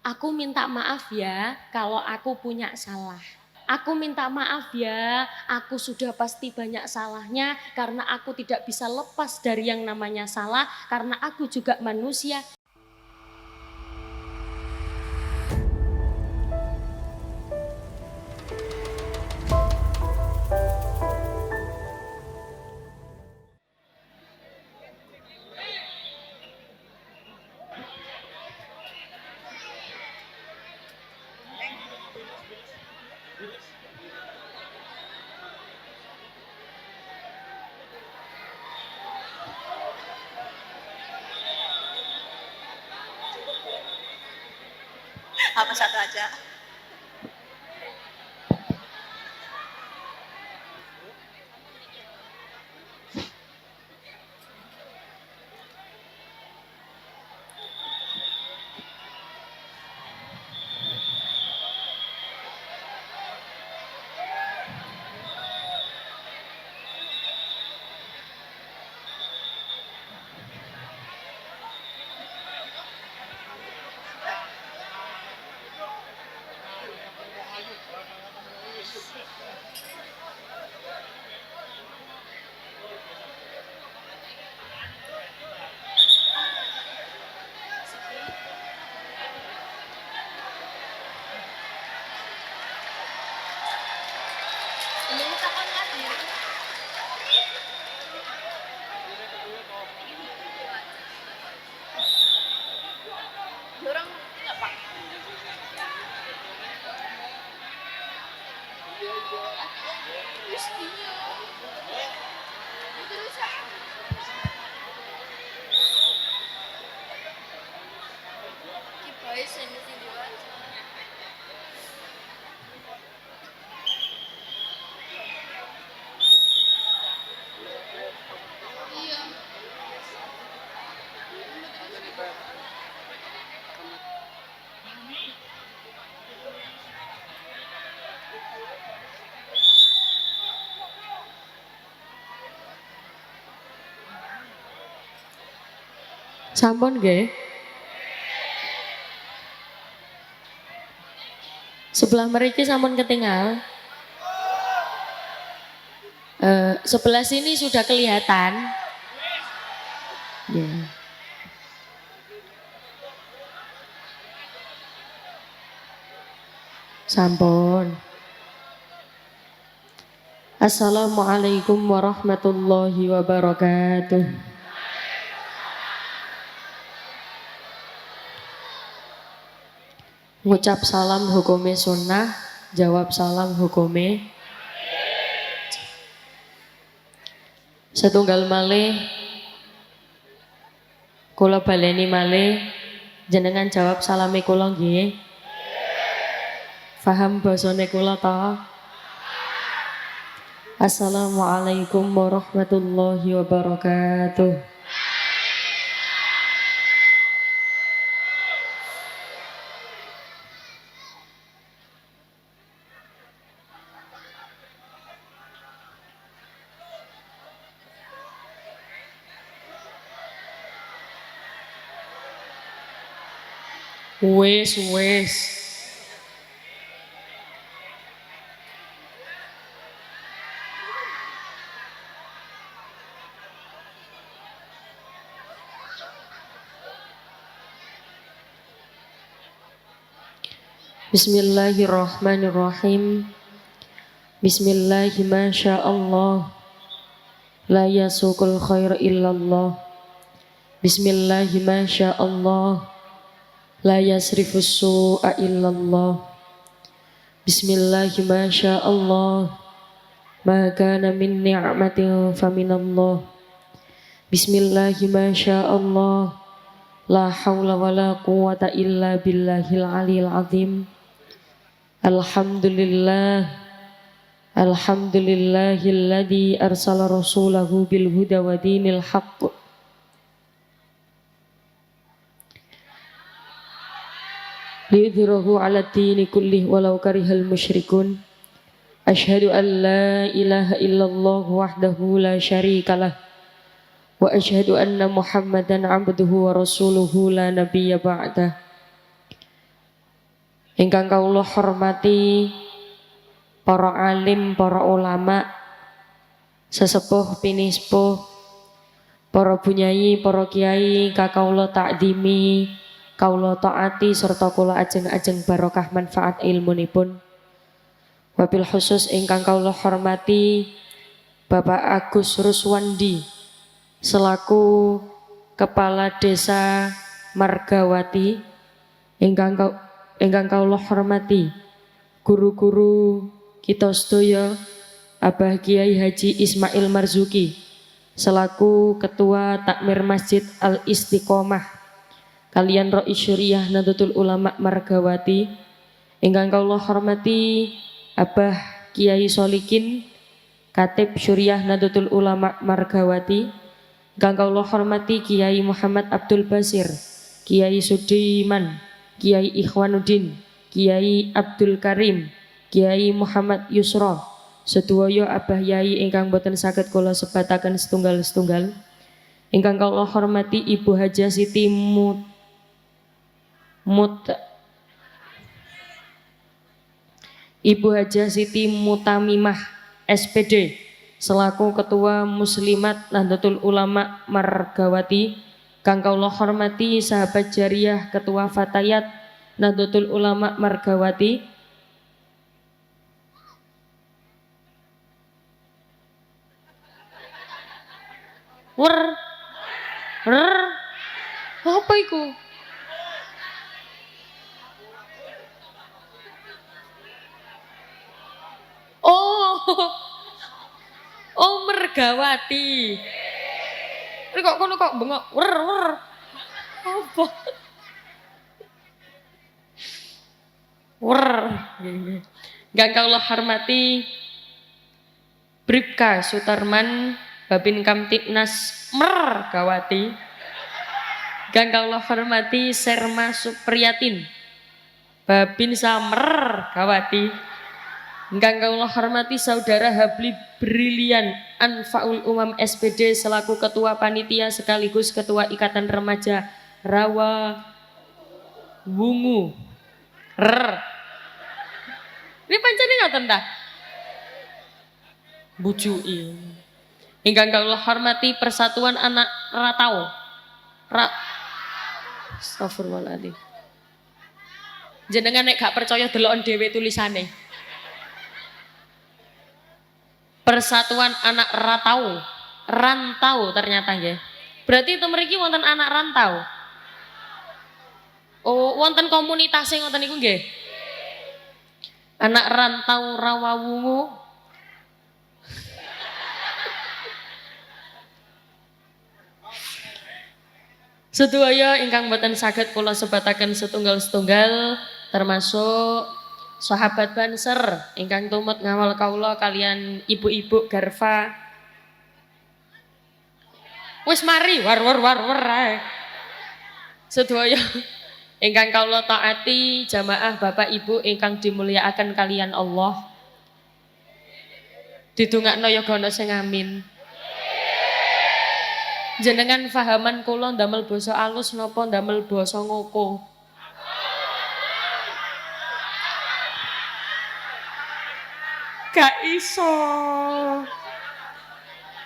Aku minta maaf ya kalau aku punya salah. Aku minta maaf ya, aku sudah pasti banyak salahnya karena aku tidak bisa lepas dari yang namanya salah karena aku juga manusia. Apa satu aja? Sampun nggih. Sebelah mriki sampun ketinggal. Sebelah sini sudah kelihatan. Yeah. Sampun. Assalamualaikum warahmatullahi wabarakatuh. Ngucap salam hukume sunnah, jawab salam hukume. Setunggal malih kula baleni malih jenengan jawab salame kula nggih. Faham basane kula ta? Assalamualaikum warahmatullahi wabarakatuh. Wes. Bismillahirrahmanirrahim. Bismillahi masyaallah. La yasukul khair illallah. Bismillahi masyaallah. La yasrifus su'a illallah. Bismillahi masyaallah. Ma kana min ni'matin faminallah. Bismillahi masyaallah. La hawla wa la quwwata illa billahil aliyil azim. Alhamdulillahilladzi arsala rasulahu bil huda wa dinil haqq liyudhhirahu 'ala dini kullih walau karihal musyrikun. Asyhadu an la ilaha illallah wahdahu la syarikalah wa asyhadu anna Muhammadan 'abduhu wa rasuluhu la nabiyya ba'dah. Ingkang kawula hormati para alim, para ulama, sesepuh pinispuh, para bunyai, para kiai, kakaula takdimi, kaula taati serta kula ajeng-ajeng barokah manfaat ilmunipun. Wabil khusus ingkang kaula hormati Bapak Agus Ruswandi selaku Kepala Desa Margawati, ingkang kaula hormati guru-guru kita sedaya, Abah Kiai Haji Ismail Marzuki selaku Ketua Takmir Masjid Al Istiqomah, kalian Rois Syuriah Nahdlatul Ulama Margawati, ingkang kaula hormati Abah Kiai Solikin Katib Syuriah Nahdlatul Ulama Margawati, ingkang kaula hormati Kiai Muhammad Abdul Basir, Kiai Sudiman, Kiai Ikhwanuddin, Kiai Abdul Karim, Kiai Muhammad Yusra, sedaya Abah Yai ingkang boten saged kula sebataken setunggal-setunggal. Ingkang kula hormati Ibu Hajah Siti Ibu Hajah Siti Mutamimah SPD selaku Ketua Muslimat Nahdlatul Ulama Margawati. Kang kula hormati sahabat jariah Ketua Fatayat Nahdlatul Ulama Margawati. Apa iku? Oh Mergawati. Ini kok kono kok bengok apa? Gak kaulah hormati Bribka Sutarman Babin Kamtibnas Mergawati. Gak kaulah hormati Serma Supriyatin Babin Mergawati. Gak kaulah hormati Saudara Habli Brilian Anfaul Umam SPD selaku Ketua Panitia sekaligus Ketua Ikatan Remaja Rawa Wungu. Ini pancene ngoten ta? Bujui. Ingkang kula hormati Persatuan Anak Ratau. Astagfirullahaladzim. Jenengan nek gak percaya deloken dhewe tulisane. Persatuan Anak Rantau ternyata nggih. Berarti itu mriki wonten anak rantau. Oh, wonten komunitas ngoten niku nggih. Anak rantau Rawawungu. Sedaya ingkang boten saged kula sebataken setunggal-setunggal termasuk sahabat Banser ingkang tumut ngawal kaula kalian ibu-ibu Garfa. Wis mari war ae. Sedaya ingkang kaula taati jamaah Bapak Ibu ingkang dimulyakaken kalian Allah. Didongakno yoga ana sing amin. Jenengan fahaman kula ndamel basa alus napa ndamel basa ngoko? Gak iso.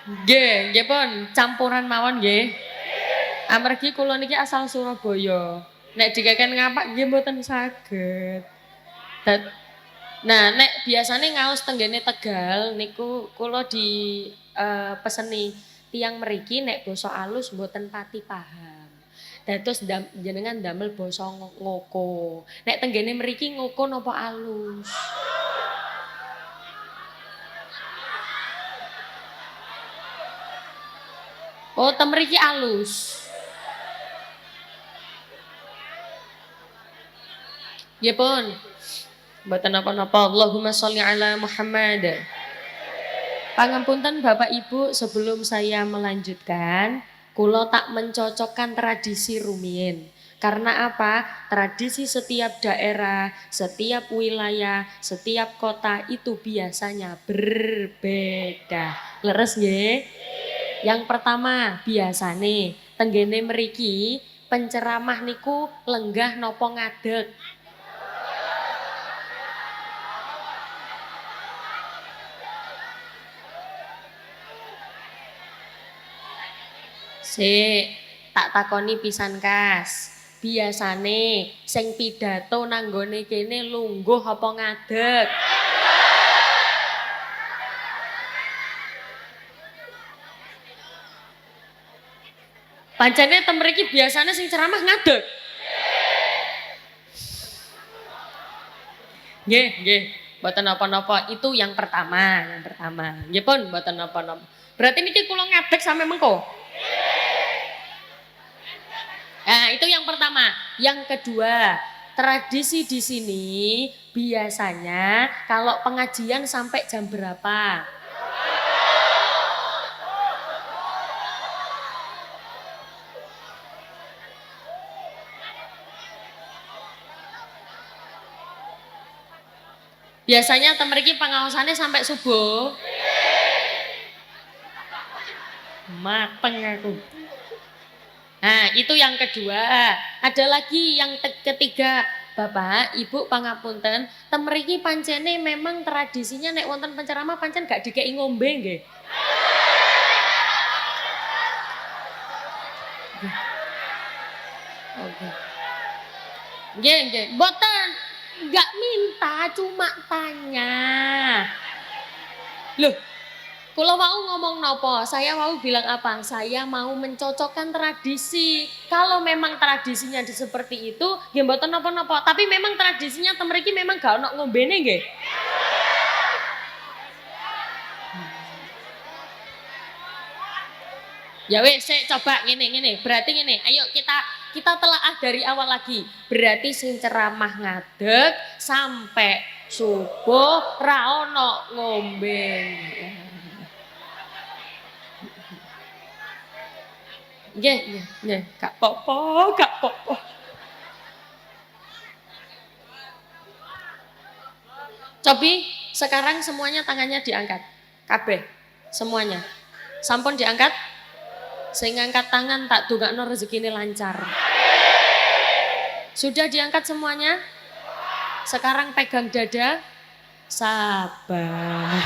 Nggih pun campuran mawon nggih. Amargi kula niki asal Surabaya. Nek dikeken ngapak nggih mboten saged. Nah, nek biasane ngaos tenggene Tegal niku kula di peseni tiyang mriki nek basa alus mboten pati paham. Dados jenengan ndamel basa ngoko. Nek tenggene mriki ngoko napa alus? Oh, temriki alus. Nggih pun. Mboten napa-napa. Allahumma sholli ala Muhammad. Pangapunten Bapak Ibu, sebelum saya melanjutkan, kula tak mencocokkan tradisi rumiyin. Karena apa? Tradisi setiap daerah, setiap wilayah, setiap kota itu biasanya berbeda. Leres nggih? Yang pertama, biasane tenggene mriki penceramah niku lenggah nopo ngadeg. Sik, tak takoni pisan Kas. Biasane sing pidato nang nggone kene lungguh apa ngadeg? Pancene tem mriki biasane sing ceramah ngadeg. Nggih. Mboten napa-napa, itu yang pertama. Nggih pun mboten napa-napa. Berarti niki kula ngadeg sampe mengko. Nah, itu yang pertama. Yang kedua, tradisi di sini biasanya kalau pengajian sampai jam berapa? Biasanya temeriki pengawasannya sampai subuh. Mateng aku. Nah, itu yang kedua. Ada lagi yang ketiga. Bapak, Ibu pangapunten, temeriki pancene memang tradisinya nek wonten penceramah pancen gak dikei ngombe nggih. Oke. Nggih. Mboten gak minta, cuma tanya. Loh, kula mau ngomong nopo? Saya mau bilang apa? Saya mau mencocokkan tradisi. Kalau memang tradisinya seperti itu, nggih mboten napa-napa. Tapi memang tradisinya temeriki memang gak ono ngombene nggih. Ya wes, saya coba ngene. Berarti ngene, ayo kita telaah dari awal lagi. Berarti sing ceramah ngadeg sampai subuh ra ono ngombe. Nggih. Gak popo. Cobi, sekarang semuanya tangannya diangkat. Kabeh, semuanya. Sampun diangkat? Sing ngangkat tangan tak dongakno rezekine lancar. Sudah diangkat semuanya? Sekarang pegang dada. Sabar.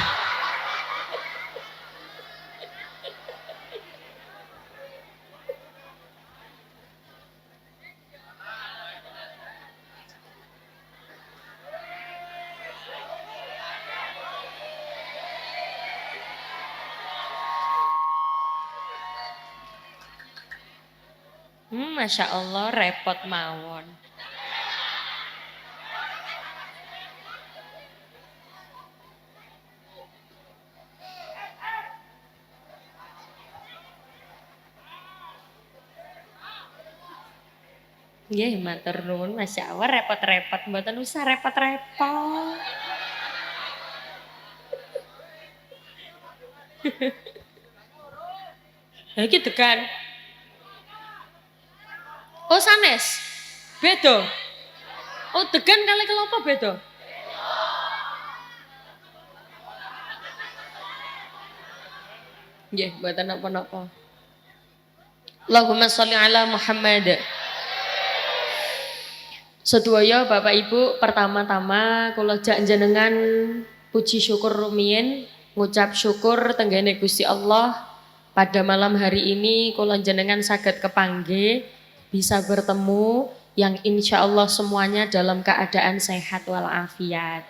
Masya Allah repot mawon. Nggih, matur nuwun, Masya Allah repot-repot, mboten usah repot-repot. Ha iki degan. Oh sanes. Beda. Oh degan kali kelopo beda. Nggih, mboten napa-napa. Allahumma sholli ala Muhammad. Sedaya Bapak Ibu, pertama-tama kula jak jenengan puji syukur rumiyin, ngucap syukur tenggene Gusti Allah pada malam hari ini kula jenengan saged kepanggih bisa bertemu yang insya Allah semuanya dalam keadaan sehat walafiat.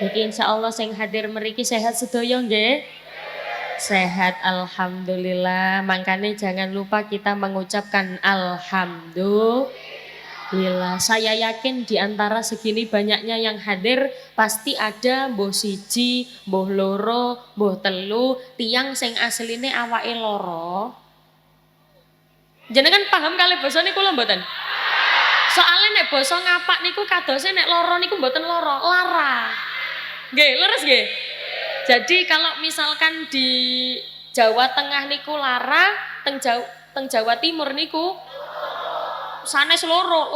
Niki insya Allah sing hadir mriki sehat sedaya nggih? Sehat alhamdulillah. Makanya jangan lupa kita mengucapkan alhamdulillah. Saya yakin di antara segini banyaknya yang hadir pasti ada mbuh siji, mbuh loro, mbuh telu, tiang sing asline awake loro. Jenengan paham kali basa niku lho mboten? Soale nek basa ngapak niku kadose nek loro niku mboten loro, lara. Nggih, leres nggih? Jadi kalau misalkan di Jawa Tengah niku lara, teng Jawa Timur niku sanes loro.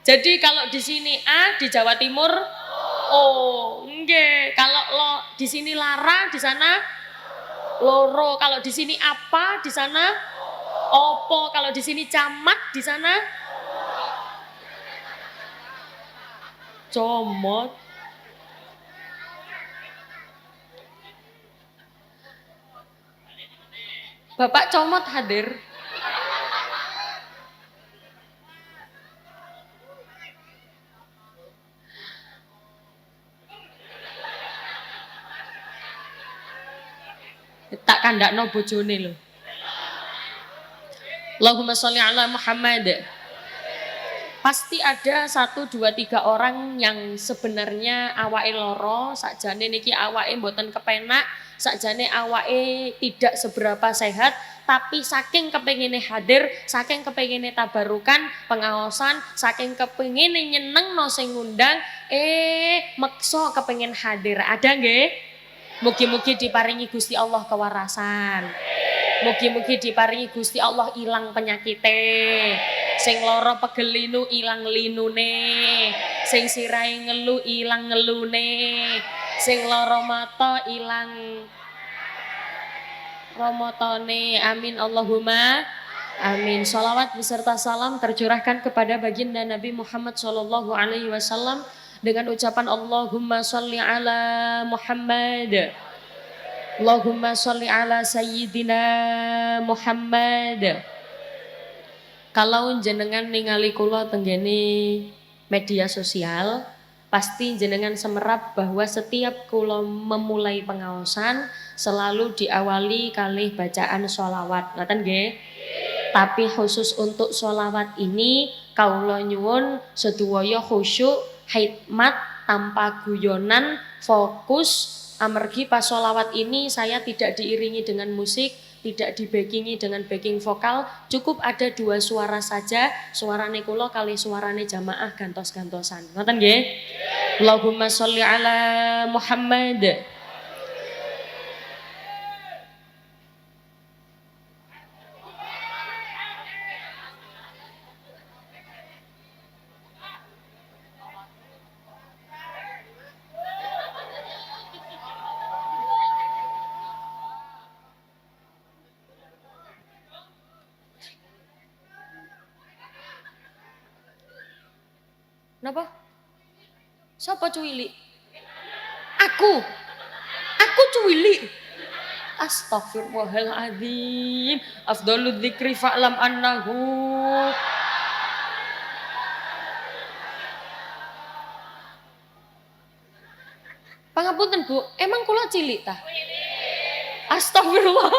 Jadi kalau di sini A, di Jawa Timur O, nggih. Kalau di sini lara, di sana loro. Kalau di sini apa, di sana opo. Kalau di sini camat, di sana comot. Bapak Comot hadir. Tak kandakno bojone lho. Allahumma sholli ala Muhammad. Pasti ada 1, 2, 3 orang yang sebenarnya awake loro, sakjane niki awake mboten kepenak, sakjane awake tidak seberapa sehat, tapi saking kepengine hadir, saking kepengine tabarukan, pengaosan, saking kepengine nyenengno sing ngundang, meksa kepengin hadir. Ada nggih? Mugi-mugi diparingi Gusti Allah kewarasan. Mugi-mugi diparingi Gusti Allah ilang penyakite. Sing loro pegel linu ilang linune. Sing sirahe ngelu ilang ngelune. Sing loro mata ilang romotone. Amin Allahumma amin. Sholawat beserta salam tercurahkan kepada baginda Nabi Muhammad SAW dengan ucapan Allahumma sholli ala Muhammad. Allahumma sholli ala Sayyidina Muhammad. Kalau jenengan ningali kula tenggene media sosial, pasti jenengan semerap bahwa setiap kula memulai pengaosan selalu diawali kalih bacaan sholawat. Ngoten nggih? Tapi khusus untuk sholawat ini kawula nyuwun sedaya khusyuk, hikmat, tanpa guyonan, fokus. Amargi pas sholawat ini saya tidak diiringi dengan musik, tidak dibackingi dengan backing vokal, cukup ada 2 suara saja, suarane kula kali suarane jamaah gantos-gantosan. Ngoten nggih? Allahumma sholli ala Muhammad. Napa? Sapa cuwili? Aku cuwili. Astaghfirullahaladzim. Afdhalud dzikri fa'lam annahu. Pangapunten Bu, emang kula cilik ta? Astagfirullah.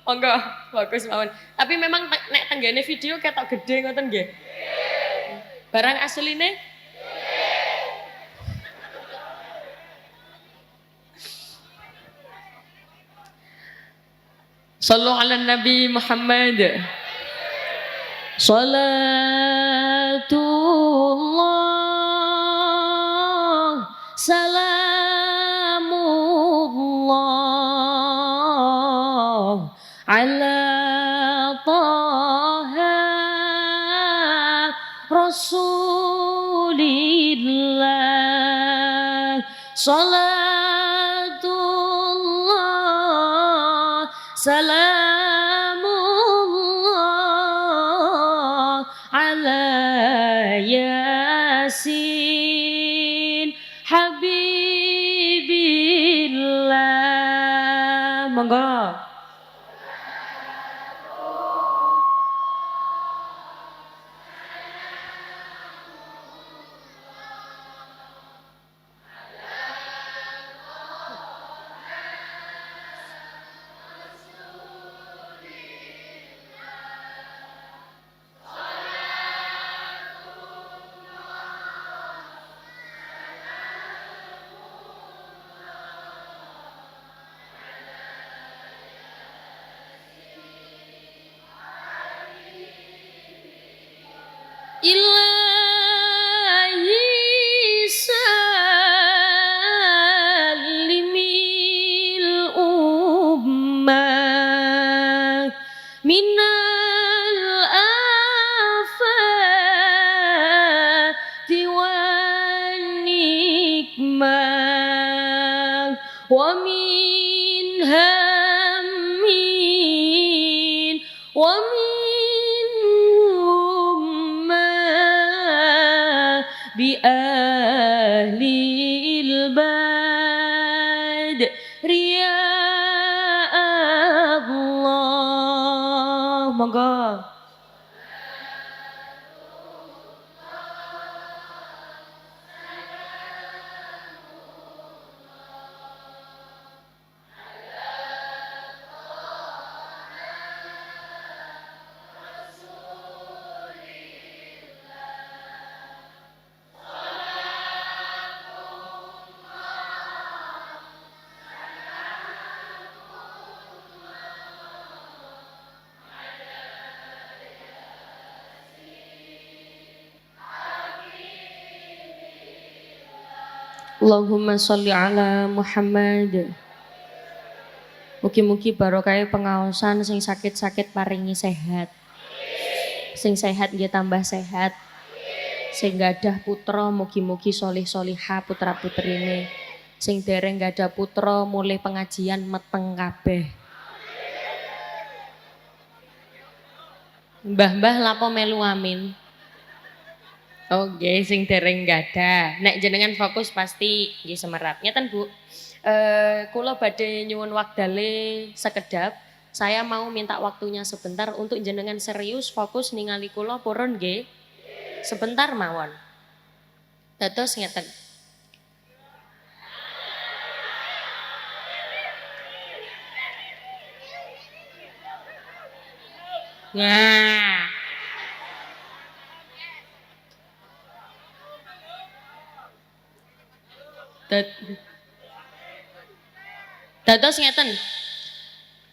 Monggo, bagus mawon. Tapi memang nek tenggene video ketok gede ngoten nggih. Barang asline? Sallu ala Nabi Muhammad. Salatullah salamullah ala taha rasulillah. Salatullah salamullah ala yasin habibillah. Monggo. Ilahi salimil ummah minal afati wan nikmah wa min hammin wa bi ahlil bad riya monggo. Allahumma sholli ala Muhammad. Mugi-mugi barokah pengaosan sing sakit-sakit paringi sehat. Sing sehat nggih tambah sehat. Sing gadah putra mugi-mugi sholih-sholihah putra-putrine. Sing dereng gadah putra mulai pengajian meteng kabeh. Mbah-mbah lapo melu amin. Oke, sing dereng gadah. Nek jenengan fokus pasti nggih semerap. Ngeten Bu. Kula badhe nyuwun waktale sekedap. Saya mau minta waktunya sebentar untuk jenengan serius fokus ningali kula purun nggih. Sebentar mawon. Dados ngeten. Nah. Dados ngeten.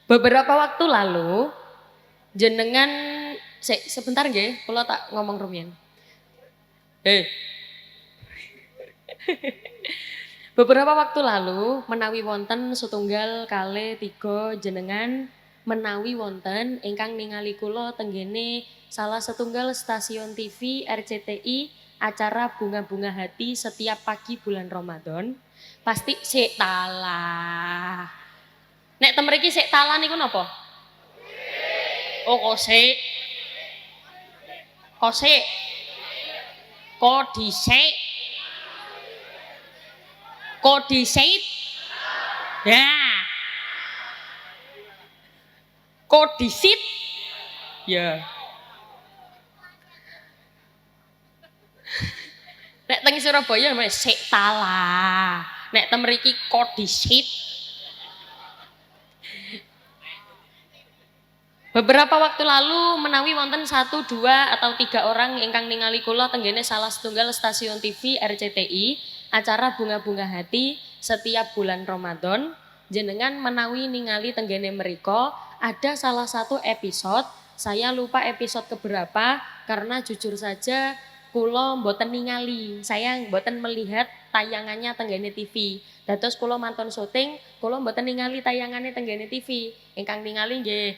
Beberapa waktu lalu jenengan sebentar nggih, kula tak ngomong rumiyin. Beberapa waktu lalu menawi wonten setunggal kalih tiga jenengan menawi wonten ingkang ningali kula tenggene salah setunggal stasiun TV RCTI acara Bunga-Bunga Hati setiap pagi bulan Ramadan. Pasti sik talah. Nek tem mriki sik talah niku napa? Oh, kosik. Kosik. Kodisik. Kodisit. Ya. Kodisit. Ya. Nek teng Surabaya sik talah. Nek tem mriki kodisit. Beberapa waktu lalu menawi wonten 1, 2 atau 3 orang ingkang ningali kula tenggene salah setunggal stasiun TV RCTI acara Bunga-Bunga Hati setiap bulan Ramadan. Jenengan menawi ningali tenggene mriko ada salah satu episode, saya lupa episode keberapa karena jujur saja kula mboten ningali, saya mboten melihat tayangannya tenggene TV. Dados kula mantun syuting, kula mboten ningali tayangannya tenggene TV. Ingkang ningali nggih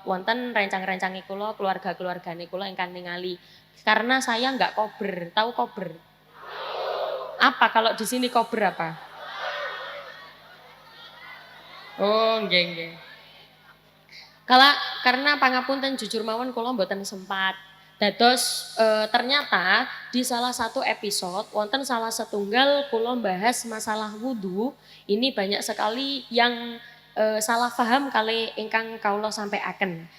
wonten rencang-rencange kula, keluarga-keluargane kula ingkang ningali. Karena saya enggak kober, tahu kober? Apa kalau di sini kober apa? Oh, nggih. Karena pangapunten jujur mawon kula mboten sempat. Dados ternyata di salah satu episode wonten salah setunggal kula bahas masalah wudu. Ini banyak sekali yang salah paham kali ingkang kaula sampaiaken.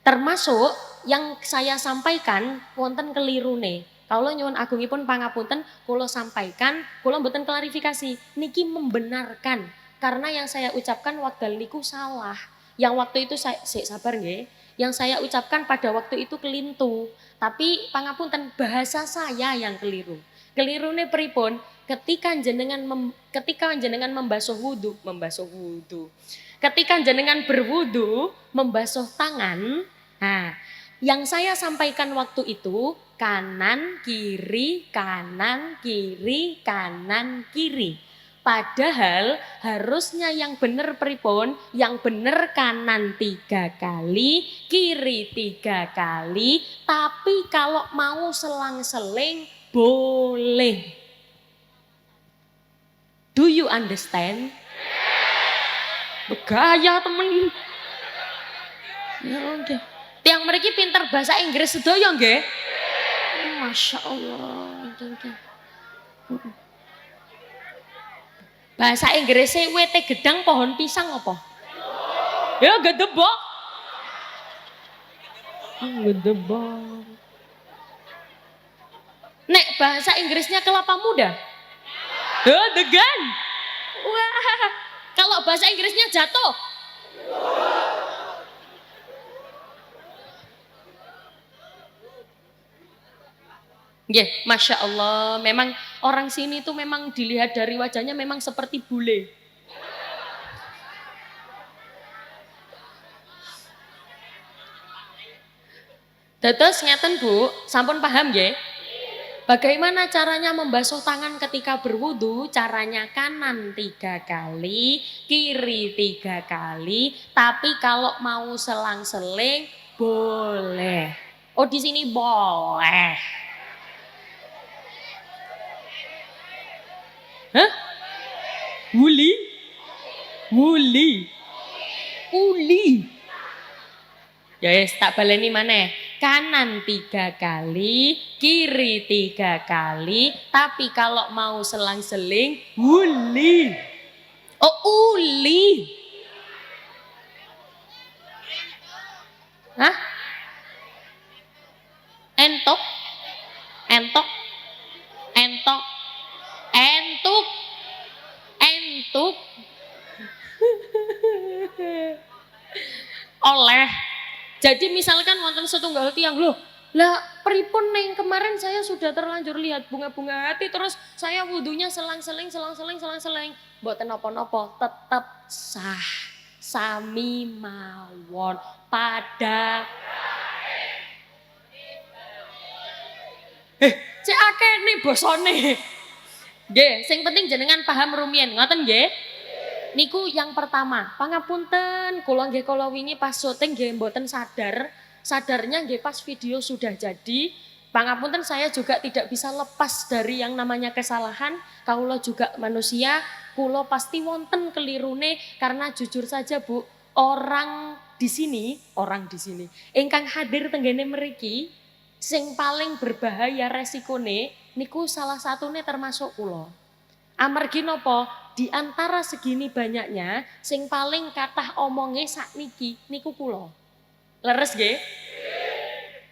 Termasuk yang saya sampaikan wonten kelirune. Kaula nyuwun agungipun pangapunten kula sampaikan, kula mboten klarifikasi. Niki membenarkan karena yang saya ucapkan wekdal niku salah. Yang waktu itu saya sabar nggih. Yang saya ucapkan pada waktu itu kelintu. Tapi pangapunten bahasa saya yang keliru. Kelirune pripun? Ketika jenengan membasuh wudu. Ketika jenengan berwudu, membasuh tangan. Nah, yang saya sampaikan waktu itu kanan kiri kanan kiri kanan kiri. Padahal harusnya yang benar pripun, yang benar kanan 3 kali, kiri 3 kali, tapi kalau mau selang-seling boleh. Do you understand? Begaya temen. Ya udah. Tiang mriki pinter bahasa Inggris sedaya nggih? Masya Allah. Bahasa Inggrisnya wete gedang pohon pisang apa? Ya gedebok. Ngedebak. Nek bahasa Inggrisnya kelapa muda. Oh, the gun. Wah, kalau bahasa Inggrisnya jatuh. Nggih, Masya Allah, memang orang sini tuh memang dilihat dari wajahnya memang seperti bule. Dados ngeten Bu, sampun paham nggih? Bagaimana caranya membasuh tangan ketika berwudu? Caranya kanan 3 kali, kiri 3 kali, tapi kalau mau selang-seling boleh. Oh, di sini boleh. Hah? Wuli? Wuli. Uli. Ya yes, tak baleni maneh. Kanan 3 kali, kiri 3 kali, tapi kalau mau selang-seling wuli. Oh, uli. Hah? Entok? Entok? Entok? Entuk? Entuk? Oleh. Jadi misalkan wonten setunggal tiang, loh lah pripun neng kemarin saya sudah terlanjur lihat bunga-bunga hati terus saya wudunya selang-seling. Mboten napa-napa tetep sah. Sami mawon pada cek akeh nih bosone. Nggih, sing penting jenengan paham rumiyin, ngoten nggih? Niku yang pertama, pangapunten kula nggih kala wingi pas syuting nggih mboten sadar. Sadarnya nggih pas video sudah jadi. Pangapunten saya juga tidak bisa lepas dari yang namanya kesalahan. Kula juga manusia, kula pasti wonten kelirune karena jujur saja Bu, orang di sini ingkang hadir tenggene mriki sing paling berbahaya resikone niku salah satune termasuk kula. Amargi napa? Di antara segini banyaknya sing paling kathah omonge sakniki niku kula. Leres nggih?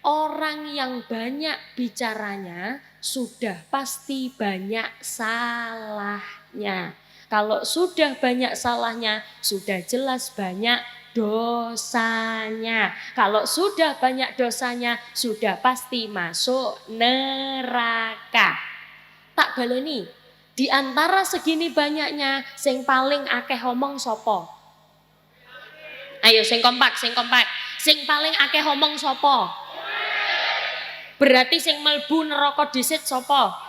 Orang yang banyak bicaranya sudah pasti banyak salahnya. Kalau sudah banyak salahnya, sudah jelas banyak dosanya. Kalau sudah banyak dosanya, sudah pasti masuk neraka. Tak baleni, di antara segini banyaknya, sing paling akeh omong sopo? Ayo sing kompak. Sing paling akeh omong sopo? Berarti sing melbu neraka dhisit sopo?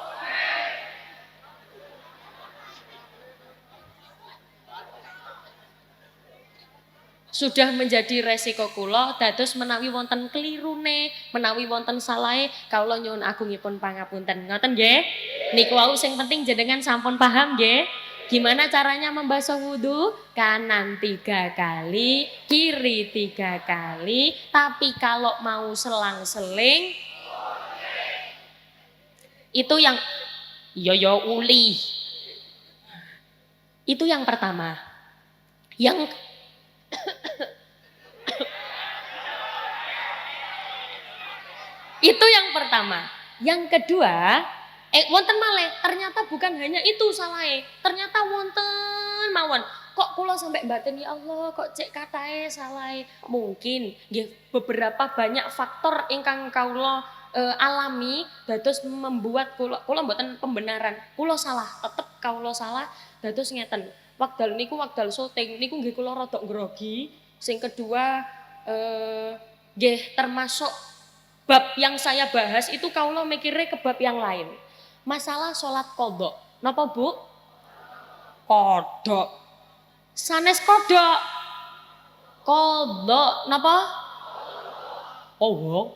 Sudah menjadi resiko kula dados menawi wonten kelirune, menawi wonten salahe kawula nyuwun agungipun pangapunten. Ngoten nggih? Niku wau sing penting jenengan sampun paham nggih? Gimana caranya membasuh wudu? Kanan 3 kali, kiri 3 kali, tapi kalau mau selang-seling itu yang yo uli. Itu yang pertama. Yang itu yang pertama. Yang kedua, wonten malih, ternyata bukan hanya itu salahe. Ternyata wonten mawon. Kok kula sampai mbaten ya Allah, kok cek katahe salahe. Mungkin nggih beberapa banyak faktor ingkang kula alami dados membuat kula mboten pembenaran. Kula salah, tetep kula salah dados ngeten. Wekdal niku wekdal syuting niku nggih kula rada grogi. Sing kedua nggih termasuk bab yang saya bahas itu kula mikirnya ke bab yang lain. Masalah sholat kodok. Napa Bu? Kodok. Sanes kodok. Kodok. Napa? Oh.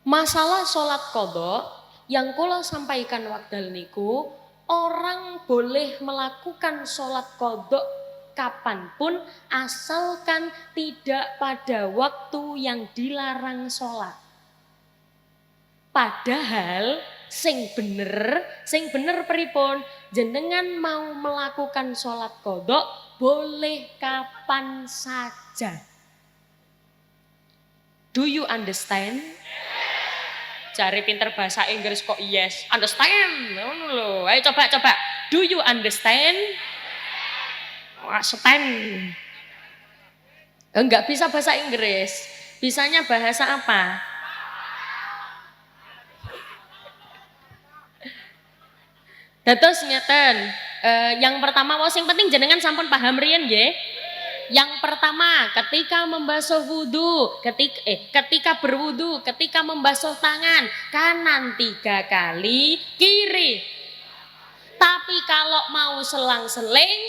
Masalah sholat kodok yang kula sampaikan wekdal niku, orang boleh melakukan sholat kodok kapanpun asalkan tidak pada waktu yang dilarang sholat. Padahal sing bener pripun, jenengan mau melakukan sholat kodok boleh kapan saja. Do you understand? Cari pinter bahasa Inggris kok yes. Understand? Ngono lho. Ayo coba. Do you understand? Stand. Enggak bisa bahasa Inggris. Bisanya bahasa apa? Dados ngeten. Yang pertama sing penting jenengan sampun paham riyen nggih. Yang pertama, ketika membasuh wudu, ketika berwudu, ketika membasuh tangan, kanan 3 kali, kiri. Tapi kalau mau selang-seling,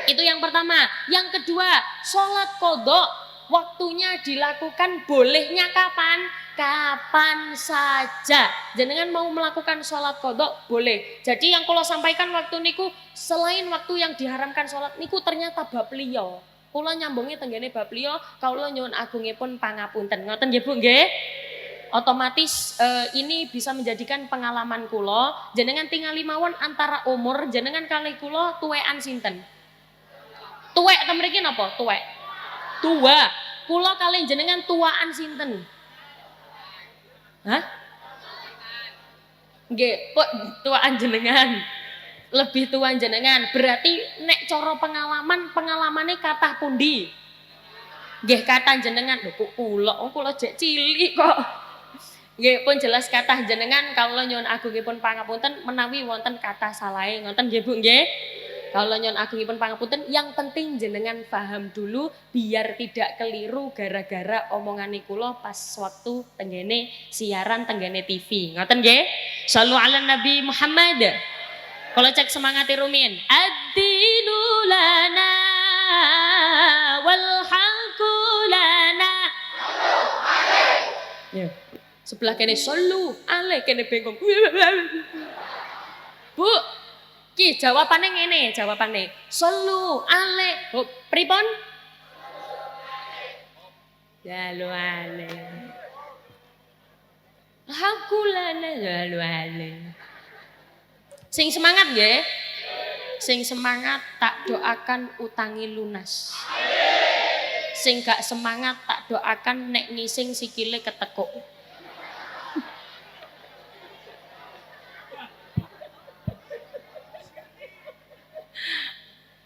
itu yang pertama. Yang kedua, sholat qodho, waktunya dilakukan bolehnya kapan? Kapan saja. Jenengan mau melakukan sholat qodho boleh. Jadi yang kalau sampaikan waktu niku selain waktu yang diharamkan sholat niku ternyata bab liya. Kula nyambungi tenggene bab liya, kawula nyuwun agungipun pangapunten. Ngoten nggih Bu nggih? Otomatis ini bisa menjadikan pengalaman kula. Jenengan tingali mawon antara umur jenengan kalih kula tuwekan sinten? Tuwek ta mriki napa? Tuwek. Tua. Kula kalih jenengan tuaan sinten? Hah? Nggih, tuaan jenengan. Lebih tua jenengan. Berarti nek cara pengalamane kathah pundi? Nggih kathah jenengan. Lho kok kula jek cilik kok. Nggih pun jelas kathah jenengan kawula nyuwun agungipun pangapunten menawi wonten kathah salahe ngoten nggih Bu nggih. Kawula nyuwun agungipun pangapunten, yang penting jenengan paham dulu biar tidak keliru gara-gara omongane kula pas waktu tenggene siaran tenggene TV. Ngoten nggih? Shallu ala Nabi Muhammad. Kalau cek semangat rumin. Ad-dinu lana wal haqqu lana. Ya. Sebelah kene shallu ale kene bengong. Bu, ki jawabane ngene, jawabane. Shallu ale. Oh, pripun? Shallu ale. Haqqu lana shallu ale. Sing semangat nggih. Sing semangat tak doakan utangi lunas. Sing gak semangat tak doakan nek ngising sikile ketekuk.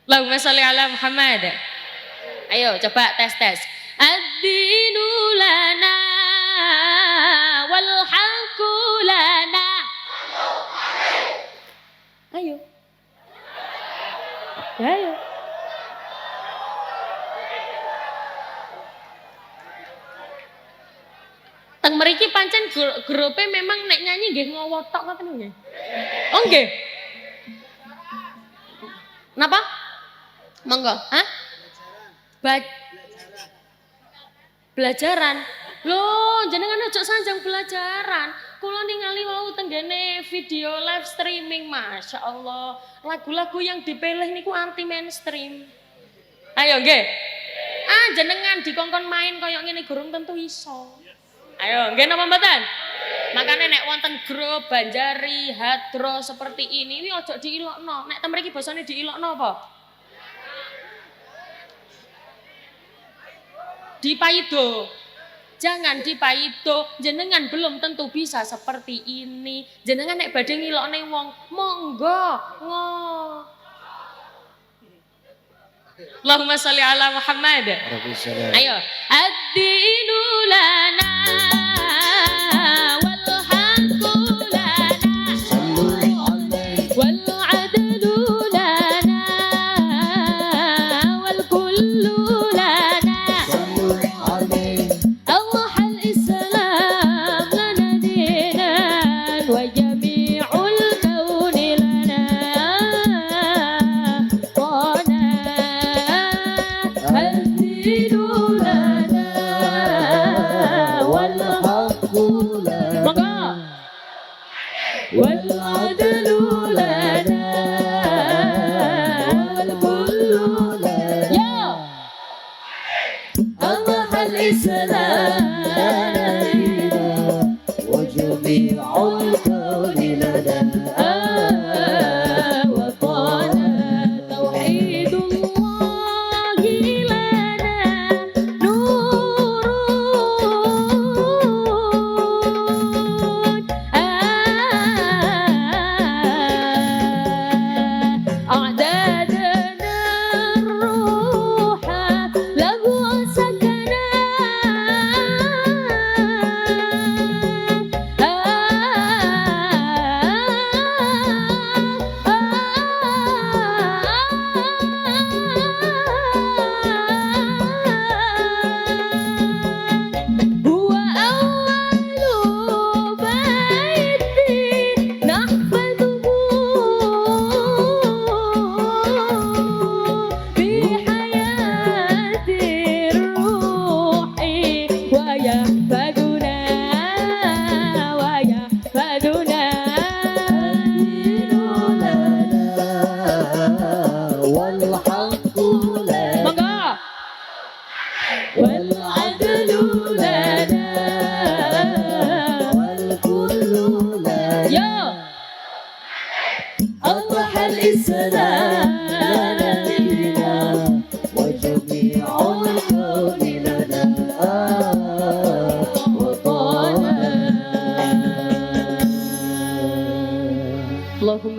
Allahumma sholli ala Muhammad. Ayo coba tes. Ad-dinu lana wal haqqu lana. Ayo. Ayo. Teng mriki pancen grupe memang nek nyanyi nggih ngowotok ngoten nggih. Oh nggih. Napa? Monggo, hah? Belajaran. Loh, jenengan ojo sanjang belajaran. Kula ningali wau tenggene video live streaming, Masya Allah. Lagu-lagu yang dipilih niku anti mainstream. Ayo nggih. Jenengan dikongkon main kaya ngene gurung tentu iso. Ayo, nggih napa mboten? Makanya nek wonten grup Banjari, Hadro seperti ini ojo diilokno. Nek ten mriki basane diilokno apa? Dipaido. Jangan dipaido, jenengan belum tentu bisa seperti ini. Jenengan nek badhe ngilokne wong, monggo. Allahumma sholli ala Muhammad. Ayo, ad-dinu lana wal haqqu lana wal adlu lana wal kullu lana. Allah al-Islam lana dinan wa jami'ul kauni lana. والعدل لنا والكل لنا يا الله الإسلام وجميع الكون لنا وطال توحيد الله لنا نور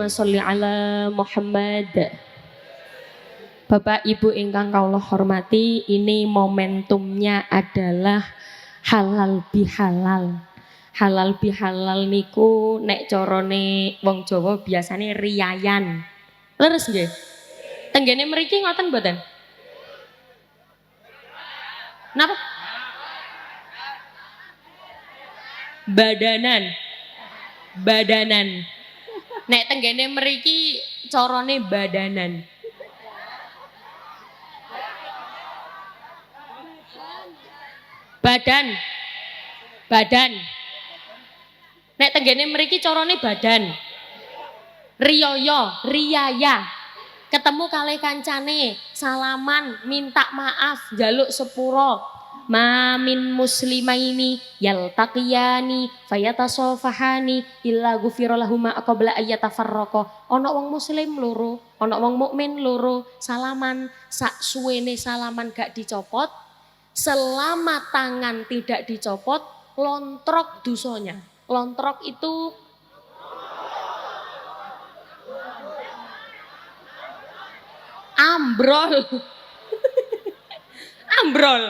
Allahumma sholli ala Muhammad. Bapak Ibu ingkang kawula hormati, ini momentumnya adalah halal bihalal. Halal bihalal niku nek carane wong Jawa biasane riyayan. Leres nggih? Tenggene mriki ngoten mboten? Napa? Badanan. Badanan. Nek tenggene mriki carane badanan. Badan. Badan. Nek tenggene mriki carane badan. Riyaya, riyaya. Ketemu kalih kancane, salaman, minta maaf, njaluk sepuro. Ma min muslimaini yaltaqiyani fayatasafahani illa ghufira lahum qabla ayyatafarraqa. Ana wong muslim loro, ana wong mukmin loro, salaman, sak suwene salaman gak dicopot, selama tangan tidak dicopot, lontrok dosanya. Lontrok itu ambrol. Ambrol.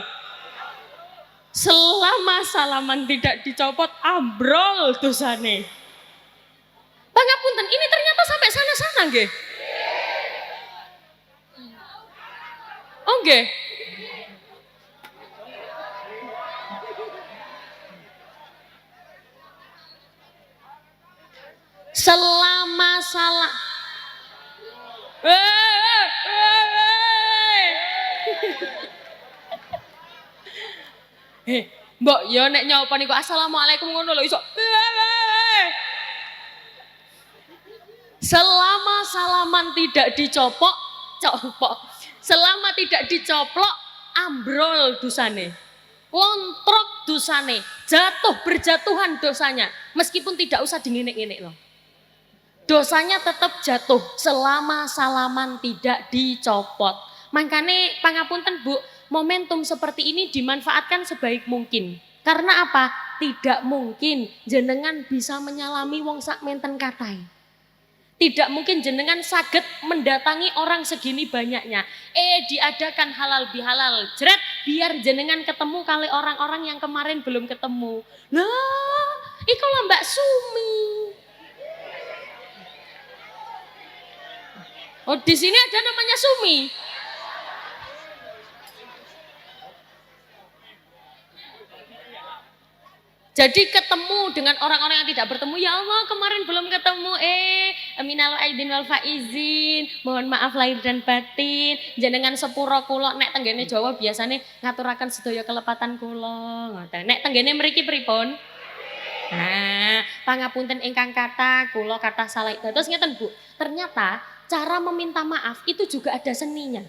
Selama salaman tidak dicopot, ambrol dosane. Pangapunten, ini ternyata sampai sana-sana nggih. Oh nggih. Selama salah mbok ya nek nyopo niku assalamualaikum ngono lho iso. Selama salaman tidak dicopok, selama tidak dicoplok, ambrol dosane. Lontrok dosane, jatuh berjatuhan dosanya, meskipun tidak usah dingenek-ngenek loh. Dosanya tetap jatuh selama salaman tidak dicopot. Makanya pangapunten Bu, momentum seperti ini dimanfaatkan sebaik mungkin. Karena apa? Tidak mungkin jenengan bisa menyalami wong sak menten katai. Tidak mungkin jenengan saged mendatangi orang segini banyaknya. Diadakan halal bihalal, jret, biar jenengan ketemu kali orang-orang yang kemarin belum ketemu. Lah, iku lah Mbak Sumi. Oh, di sini ada namanya Sumi. Jadi ketemu dengan orang-orang yang tidak bertemu, ya Allah kemarin belum ketemu, minal aidin wal faizin, mohon maaf lahir dan batin, jenengan sepuro kula. Nek tenggene Jawa biasanya ngaturaken sedaya kelepatan kula, ngoten. Nek tenggene mriki pripun? Nah, pangapunten ingkang kathah, kula kathah salah. Terus ngeten Bu, ternyata cara meminta maaf itu juga ada seninya.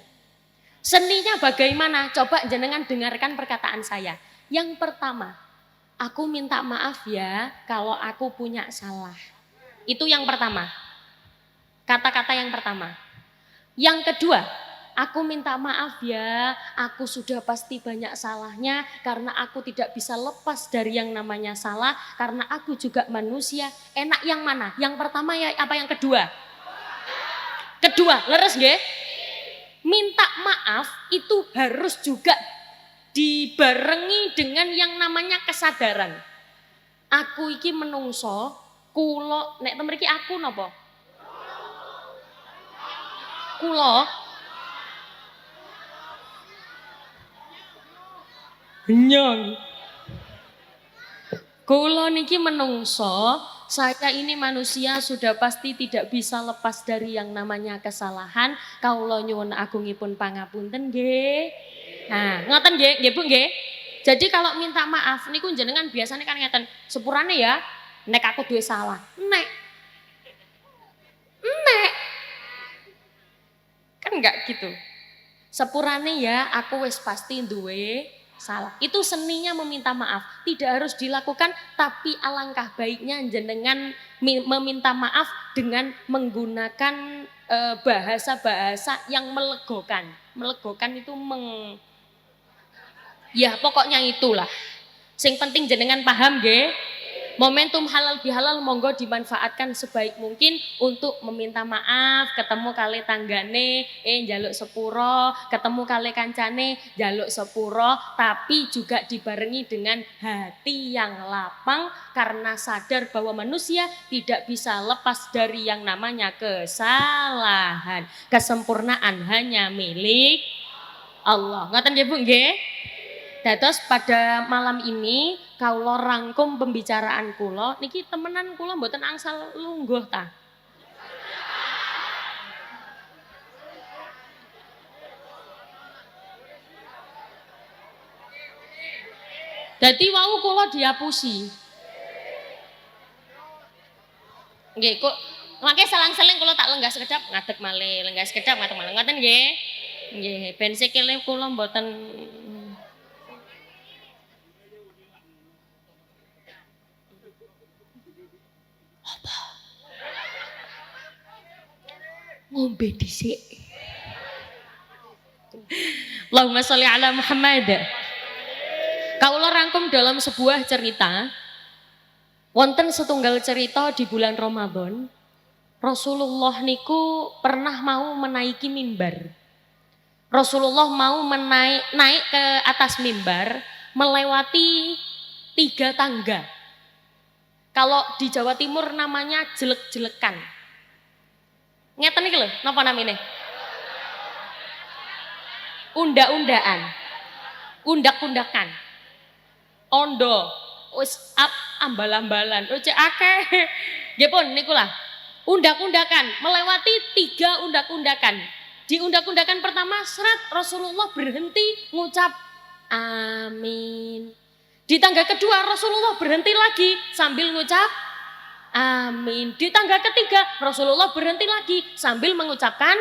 Seninya bagaimana? Coba jenengan dengarkan perkataan saya. Yang pertama, aku minta maaf ya kalau aku punya salah. Itu yang pertama. Kata-kata yang pertama. Yang kedua, aku minta maaf ya, aku sudah pasti banyak salahnya karena aku tidak bisa lepas dari yang namanya salah karena aku juga manusia. Enak yang mana? Yang pertama ya apa yang kedua? Kedua, leres nggih? Minta maaf itu harus juga dibarengi dengan yang namanya kesadaran. Aku iki menungso, kula nek mriki aku napa? Kula nyong. Kula niki menungso, saya ini manusia sudah pasti tidak bisa lepas dari yang namanya kesalahan. Kaula nyuwun agungipun pangapunten nggih. Nah, ngoten nggih, nggih Bu nggih. Jadi kalau minta maaf niku jenengan biasanya kan ngeten, sepurane ya nek aku duwe salah. Nek kan enggak gitu. Sepurane ya aku wis pasti duwe salah. Itu seninya meminta maaf. Tidak harus dilakukan, tapi alangkah baiknya jenengan meminta maaf dengan menggunakan bahasa-bahasa yang melegokan. Melegokan itu ya pokoknya itulah. Sing penting jenengan paham nggih. Momentum halal bihalal monggo dimanfaatkan sebaik mungkin untuk meminta maaf, ketemu kali tanggane, njaluk sepuro, ketemu kali kancane, njaluk sepuro, tapi juga dibarengi dengan hati yang lapang karena sadar bahwa manusia tidak bisa lepas dari yang namanya kesalahan. Kesempurnaan hanya milik Allah. Ngoten nggih Bu nggih? Dados pada malam ini kula rangkum pembicaraan kula niki temenan kula mboten angsal lungguh ta. Dadi wau kula diapusi. Nggih kok mangke selang-seling kula tak lenggah sekedap ngadeg malih, lenggah sekedap ngadeg malih. Ngoten nggih? Nggih, ben sikile kula mboten ngombe dhisik. Allahumma sholli ala Muhammad. Kaula rangkum dalam sebuah cerita. Wonten setunggal cerita di bulan Ramadan. Rasulullah niku pernah mau menaiki mimbar. Rasulullah mau naik ke atas mimbar melewati 3 tangga. Kalau di Jawa Timur namanya jelek-jelekan. Ngeten iki lho, napa namine? Unda-undaan. Undak-undakan. Ondo, wis ambal-ambalan. Cek akeh. Nggih pun niku lah. Undak-undakan, melewati 3 undak-undakan. Di undak-undakan pertama serat Rasulullah berhenti ngucap amin. Di tangga kedua Rasulullah berhenti lagi sambil ngucap amin. Di tangga ketiga Rasulullah berhenti lagi sambil mengucapkan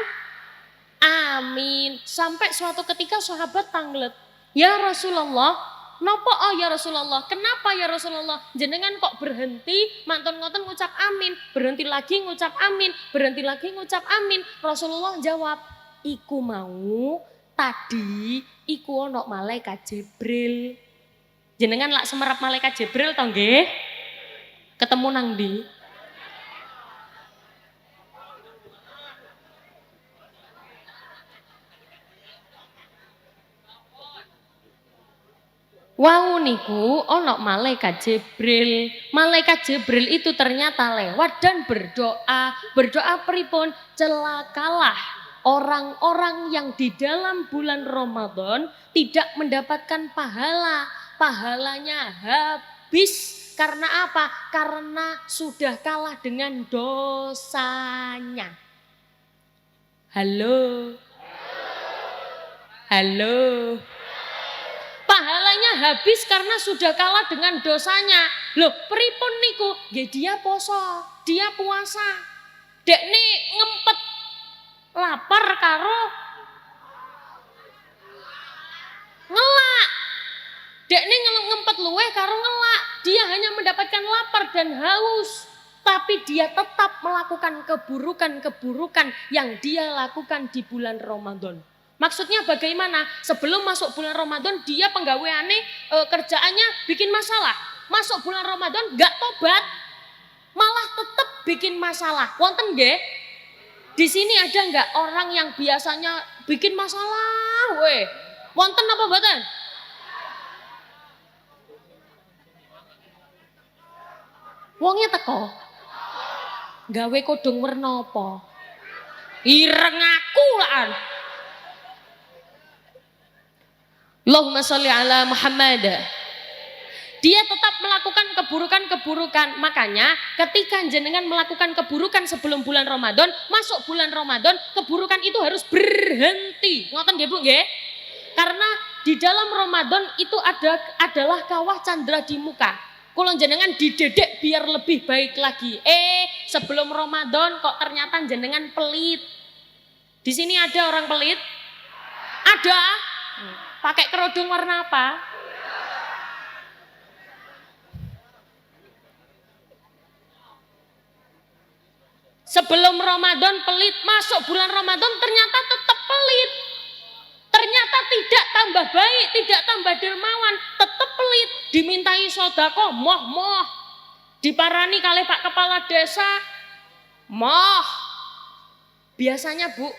amin. Sampai suatu ketika sahabat tanglet, ya Rasulullah, nopo ya Rasulullah? Kenapa ya Rasulullah? Jenengan kok berhenti mantun ngoten ngucap amin, berhenti lagi ngucap amin, berhenti lagi ngucap amin. Rasulullah jawab, iku mau tadi iku ono malaikat Jibril. Jenengan lak semerap malaikat Jibril to nggih? Ketemu nang ndi? Wau niku ono malaikat Jibril. Malaikat Jibril itu ternyata lewat dan berdoa. Berdoa pripun? Celakalah orang-orang yang di dalam bulan Ramadan tidak mendapatkan pahala. Pahalanya habis. Karena apa? Karena sudah kalah dengan dosanya. Halo. Halo. Pahalanya habis karena sudah kalah dengan dosanya. Loh, pripun niku? Nggih dia poso, dia puasa. Dekne ngempet lapar karo ngelak. Dekne ngempet luweh karo ngelak. Dia hanya mendapatkan lapar dan haus. Tapi dia tetap melakukan keburukan-keburukan yang dia lakukan di bulan Ramadan. Maksudnya bagaimana? Sebelum masuk bulan Ramadan dia penggaweane kerjaannya bikin masalah. Masuk bulan Ramadan gak tobat, malah tetap bikin masalah. Wonten nggih? Di sini ada nggak orang yang biasanya bikin masalah? Wonten apa mboten? Wonge teko. Gawe kodong werna apa? Ireng aku lah. Allahumma sholli ala Muhammad. Dia tetap melakukan keburukan-keburukan. Makanya ketika jenengan melakukan keburukan sebelum bulan Ramadan, masuk bulan Ramadan, keburukan itu harus berhenti. Ngoten nggih Bu nggih? Karena di dalam Ramadan itu adalah kawah candra di muka. Kalau jenengan didedek biar lebih baik lagi. Sebelum Ramadan kok ternyata jenengan pelit. Di sini ada orang pelit? Ada. Pakai kerudung warna apa? Sebelum Ramadan pelit, masuk bulan Ramadan ternyata tetap pelit. Ternyata tidak tambah baik, tidak tambah dermawan, tetap pelit. Dimintai sodako, moh-moh. Diparani kalih Pak Kepala Desa, moh. Biasanya Bu,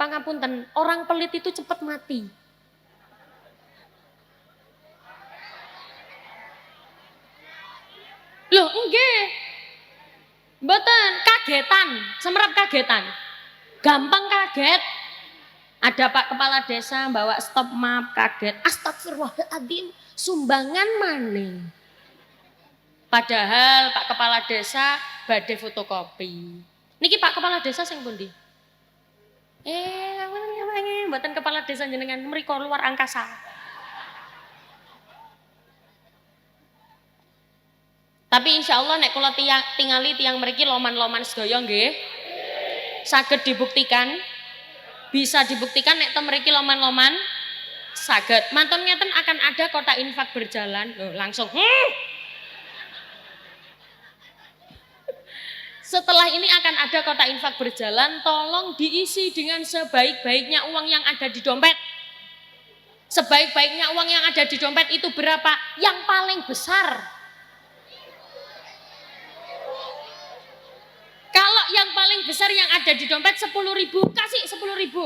pangapunten, orang pelit itu cepat mati. Loh, enggak. Mboten, kagetan, semerap kagetan. Gampang kaget. Ada Pak Kepala Desa bawa stop map, kaget. Astagfirullahaladzim, sumbangan maning. Padahal Pak Kepala Desa badhe fotokopi. Niki Pak Kepala Desa sing pundi? Mboten Kepala Desa jenengan mriko luar angkasa. Tapi insya Allah nek kula tingali tiang mriki loman-loman sedaya nggih. Saged dibuktikan. Bisa dibuktikan nek teng mriki loman-loman saged. Mantun ngeten akan ada kotak infak berjalan. Loh, langsung Setelah ini akan ada kotak infak berjalan, tolong diisi dengan sebaik-baiknya uang yang ada di dompet. Sebaik-baiknya uang yang ada di dompet itu berapa? Yang paling besar. Kalau yang paling besar yang ada di dompet 10.000, kasih 10.000.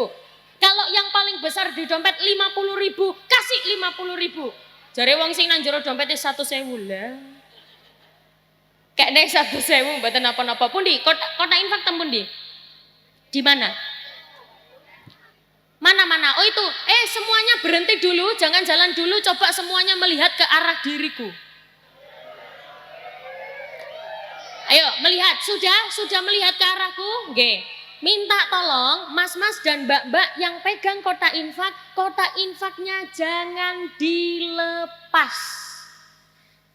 Kalau yang paling besar di dompet 50.000, kasih 50.000. Jare wong sing nang jero dompete 100.000 lah. Kayak nek 100.000 mboten napa-napa. Pundi? Kota infak teng pundi? Di mana? Mana? Oh itu. Semuanya berhenti dulu, jangan jalan dulu, coba semuanya melihat ke arah diriku. Ayo, melihat. Sudah melihat ke arahku? Nggih. Minta tolong mas-mas dan mbak-mbak yang pegang kotak infaknya jangan dilepas.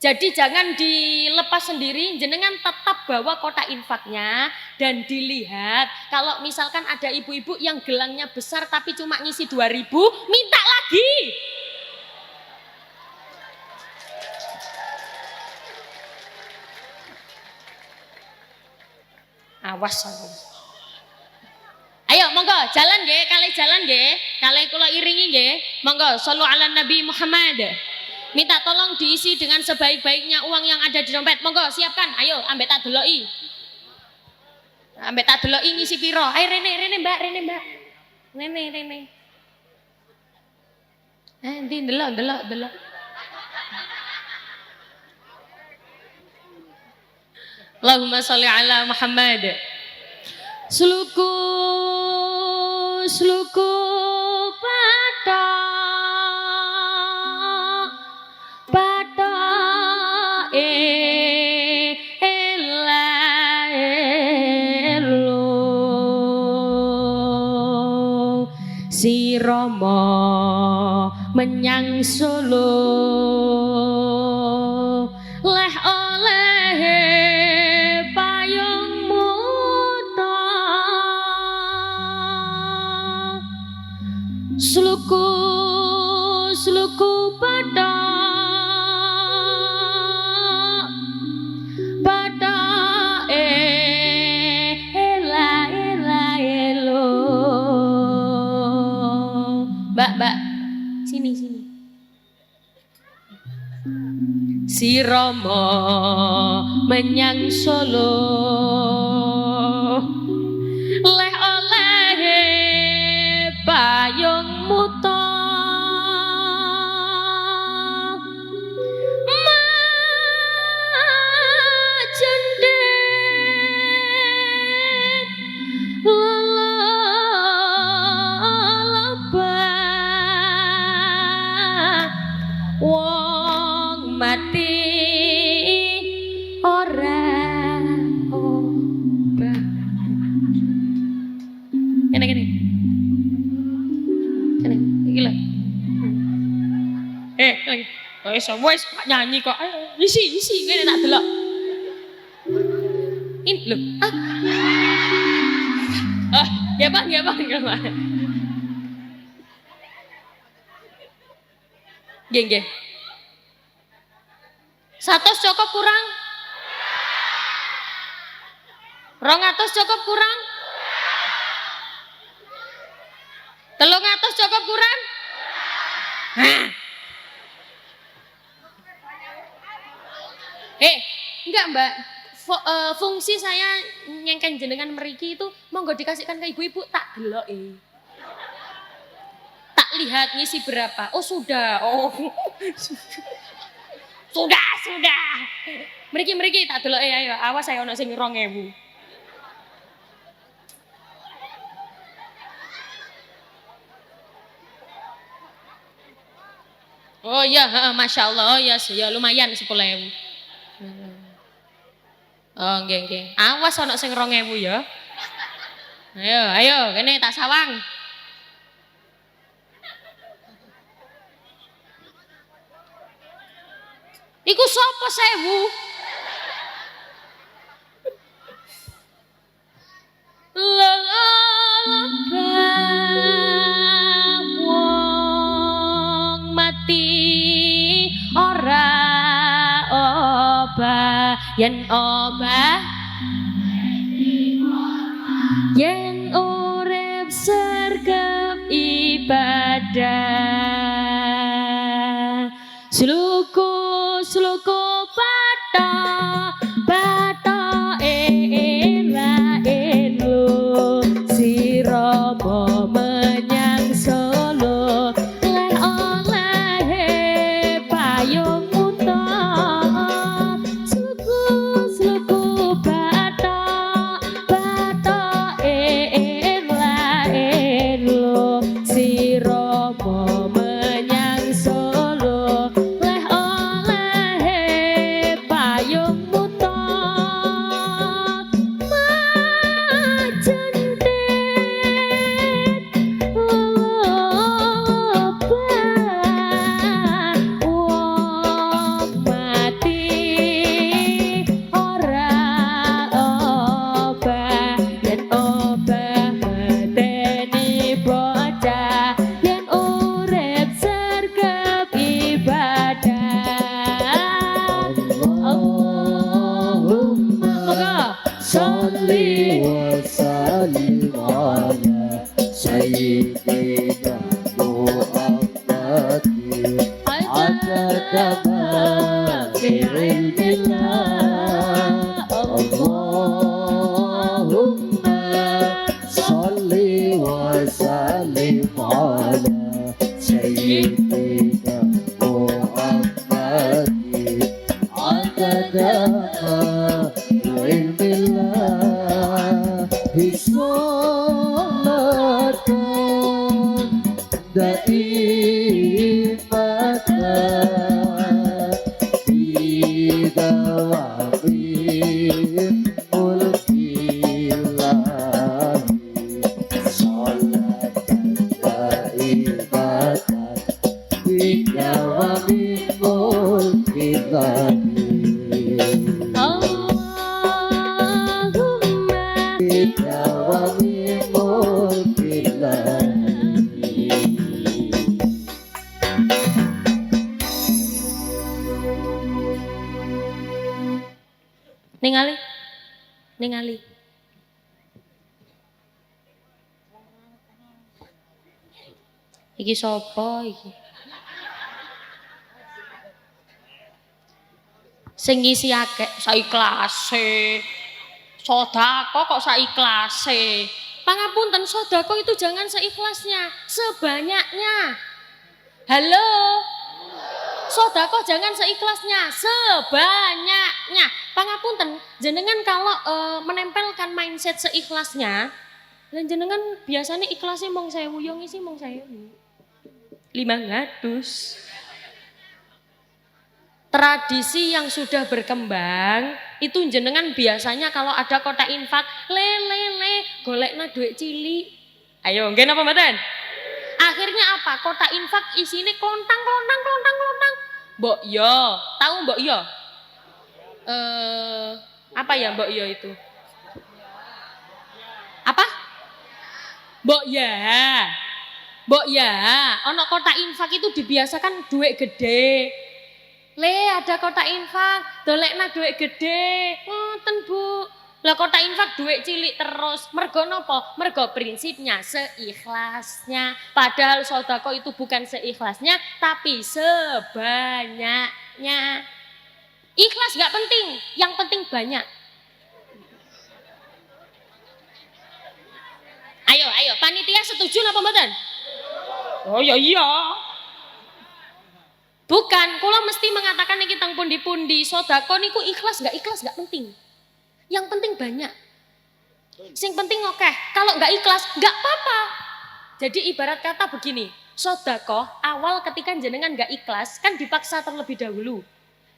Jadi jangan dilepas sendiri, jenengan tetap bawa kotak infaknya dan dilihat. Kalau misalkan ada ibu-ibu yang gelangnya besar tapi cuma ngisi 2.000, minta lagi. Awas aku. Ayo monggo jalan nggih, kalih kula iringi nggih. Monggo shollu ala Nabi Muhammad. Minta tolong diisi dengan sebaik-baiknya uang yang ada di dompet. Monggo siapkan. Ayo ambek tak deloki. Ambek tak deloki ngisi piro? Ayo rene Mbak. Rene. Ndi delok. Allahumma sholli ala Muhammad. Sluku Bata si Rama menyang Solo leh oleh payung muta sluku Bata Mbak, sini. Si Rama menyang Solo leh oleh payung muta mati ora obah. Kene. Iki lho. Lagi. Wes Pak nyanyi kok. Isi kene tak delok. Ini lho. Ya Pak. Nggih. 100 cukup kurang? 200 cukup kurang? 300 cukup kurang? Enggak enggak Mbak, fungsi saya nyengken jenengan meriki itu monggo dikasihkan ke ibu-ibu tak delok tak lihat ngisi berapa. Oh sudah, oh sudah. Meriki tak delok ayo, awas saya ono sing 2000. Oh iya, Masya Allah, oh iya, ya lumayan 10.000. Oh nggih. Awas ono sing 2000 ya. Ayo, kene tak sawang. Iku sapa 1000? Wong mati ora obah yen obah yen urip sergap ibadah sluku bato era elu sirama menyang Solo lan oleh payung utama sluku bato era elu sirama menyang Solo leh oleh payung Salli wa sallim ala sayyidina Muhammadin adada ma fi ilmillah Allahumma salli wa sallim ala sayyidina Muhammadin adada ma Hisnatan daimatan bidawamin mulkilahi Salatan daimatan bidawamin mulkilahi ningali iki sapa iki sing ngisi akeh saiklase sedekah kok saiklase pangapunten sedekah itu jangan seikhlasnya sebanyaknya halo sedekah jangan seikhlasnya sebanyaknya pangapunten jenengan kalau menempelkan mindset seikhlasnya dan jenengan biasanya ikhlasnya mong 1000 yo ngisi mong 500 tradisi yang sudah berkembang itu jenengan biasanya kalau ada kotak infak le golekna duit cilik ayo nggih napa mboten akhirnya apa kotak infak isine klontang mbok yo tahu mbok yo apa ya mbok yo itu apa mbok ya ono kotak infak itu dibiasakan duit gede le ada kotak infak dolekna duit gede ngoten Bu lah kotak infak duit cilik terus mergo napa mergo prinsipnya seikhlasnya padahal sedekah itu bukan seikhlasnya tapi sebanyaknya Ikhlas nggak penting, yang penting banyak. Ayo, panitia setuju apa mboten? Oh ya iya. Bukan, kula mesti mengatakan niki teng pundi-pundi sedekah niku ikhlas nggak penting. Yang penting banyak. Sing penting okeh, kalau nggak ikhlas nggak apa-apa. Jadi ibarat kata begini, sedekah awal ketika jenengan nggak ikhlas kan dipaksa terlebih dahulu.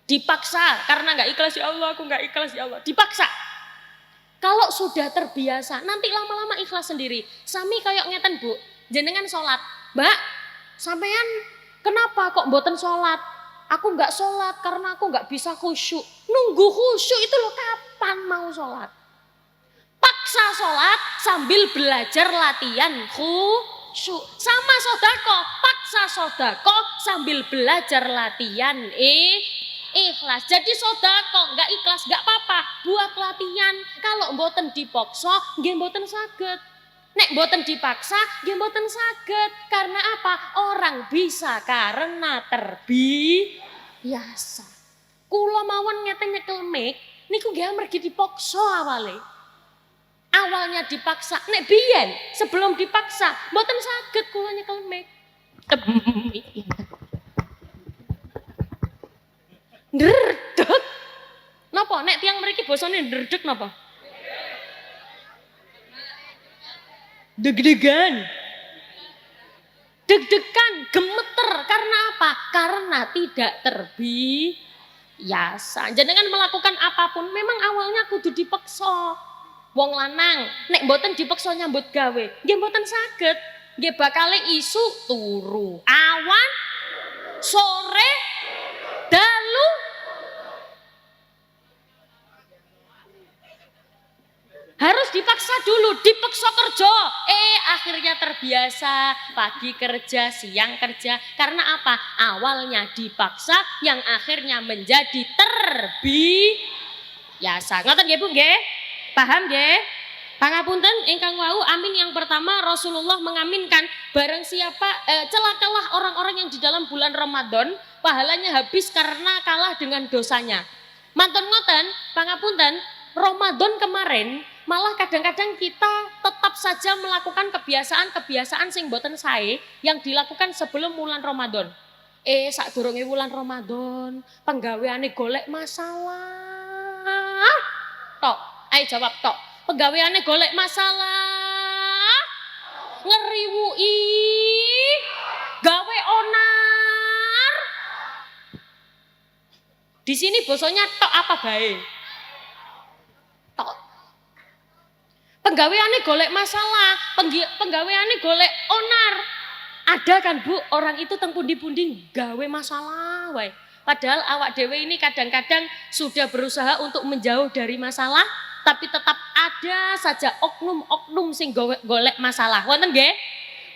Dipaksa karena nggak ikhlas, ya Allah aku nggak ikhlas ya Allah, dipaksa. Kalau sudah terbiasa nanti lama-lama ikhlas sendiri. Sami kayak ngeten Bu, jenengan sholat, Mbak, sampean kenapa kok mboten sholat? Aku nggak sholat karena aku nggak bisa khusyuk. Nunggu khusyuk itu loh, kapan mau sholat? Paksa sholat sambil belajar latihan khusyuk. Sama sodako, paksa sodako sambil belajar latihan ikhlas. Jadi sodako nggak ikhlas nggak apa-apa, buat latihan. Kalau mboten dipaksa nggih mboten saged. Nek mboten dipaksa nggih mboten saged. Karena apa? Orang bisa karena terbiasa. Kula mawon ngeten nyekel mic niku nggih amargi dipaksa awale. Awalnya dipaksa, nek biyen sebelum dipaksa mboten saged kula nyekel mic. Ndredeg. Napa nek tiyang mriki basane ndredeg napa? Deg-degan. Deg-degan, gemeter karena apa? Karena tidak terbiasa. Jenengan melakukan apapun memang awalnya kudu dipaksa. Wong lanang nek mboten dipaksa nyambut gawe, nggih mboten saged. Nggih bakale isu turu, awan, sore, dalu. Harus dipaksa dulu, dipaksa kerja. Akhirnya terbiasa, pagi kerja, siang kerja. Karena apa? Awalnya dipaksa, yang akhirnya menjadi terbiasa. Ngoten nggih Bu nggih? Paham nggih? Pangapunten ingkang wau, amin yang pertama Rasulullah mengaminkan barang siapa celakalah orang-orang yang di dalam bulan Ramadan pahalanya habis karena kalah dengan dosanya. Mantun ngoten, pangapunten, Ramadan kemarin malah kadang-kadang kita tetap saja melakukan kebiasaan-kebiasaan sing boten sae yang dilakukan sebelum bulan Ramadan. Sadurunge bulan Ramadan, penggaweane golek masalah. Tok, ayo jawab tok. Penggaweane golek masalah. Ngeriwui, gawe onar. Di sini bosnya tok apa bae? Tok. Penggaweane golek masalah, penggaweane golek onar. Ada kan Bu, orang itu teng pundi-pundi gawe masalah wae. Padahal awak dewe ini kadang-kadang sudah berusaha untuk menjauh dari masalah, tapi tetap ada saja oknum-oknum sing golek masalah. Wonten nggih?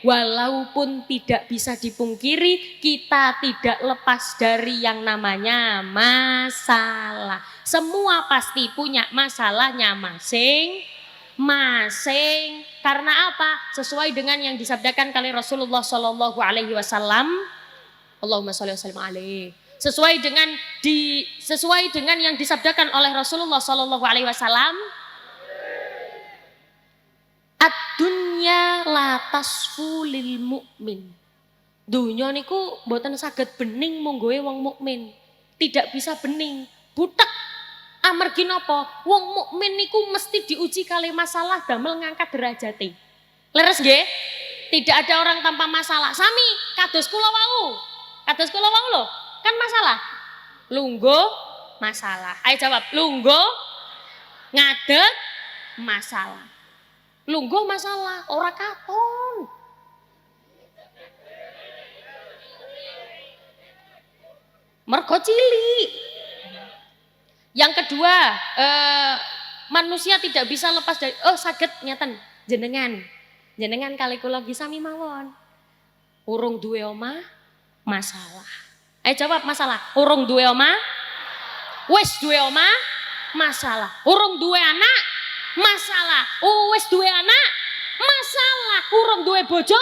Walaupun tidak bisa dipungkiri, kita tidak lepas dari yang namanya masalah. Semua pasti punya masalahnya masing-masing. Karena apa? Sesuai dengan yang disabdakan kali Rasulullah Shallallahu Alaihi Wasallam. Allahumma sholli wa sallim alaihi. Sesuai dengan yang disabdakan oleh Rasulullah Shallallahu Alaihi Wasallam. Ad-dunya la tasfu lil mu'min. Dunya niku mboten saged bening monggoe wong mukmin. Tidak bisa bening, butek. Amargi napa? Wong mukmin niku mesti diuji kali masalah damel ngangkat derajate. Leres nggih? Tidak ada orang tanpa masalah. Sami kados kula wau. Kados kula wau lho, kan masalah. Lungguh masalah. Ayo jawab, lungguh ngadeg masalah. Lungguh masalah, ora katon. Mergo cilik. Yang kedua, manusia tidak bisa lepas dari saged nyeten jenengan kali kula sami mawon. Urung duwe omah masalah. Jawab masalah. Urung duwe omah, wis duwe omah masalah. Urung duwe anak masalah. Wis duwe anak masalah. Urung duwe bojo.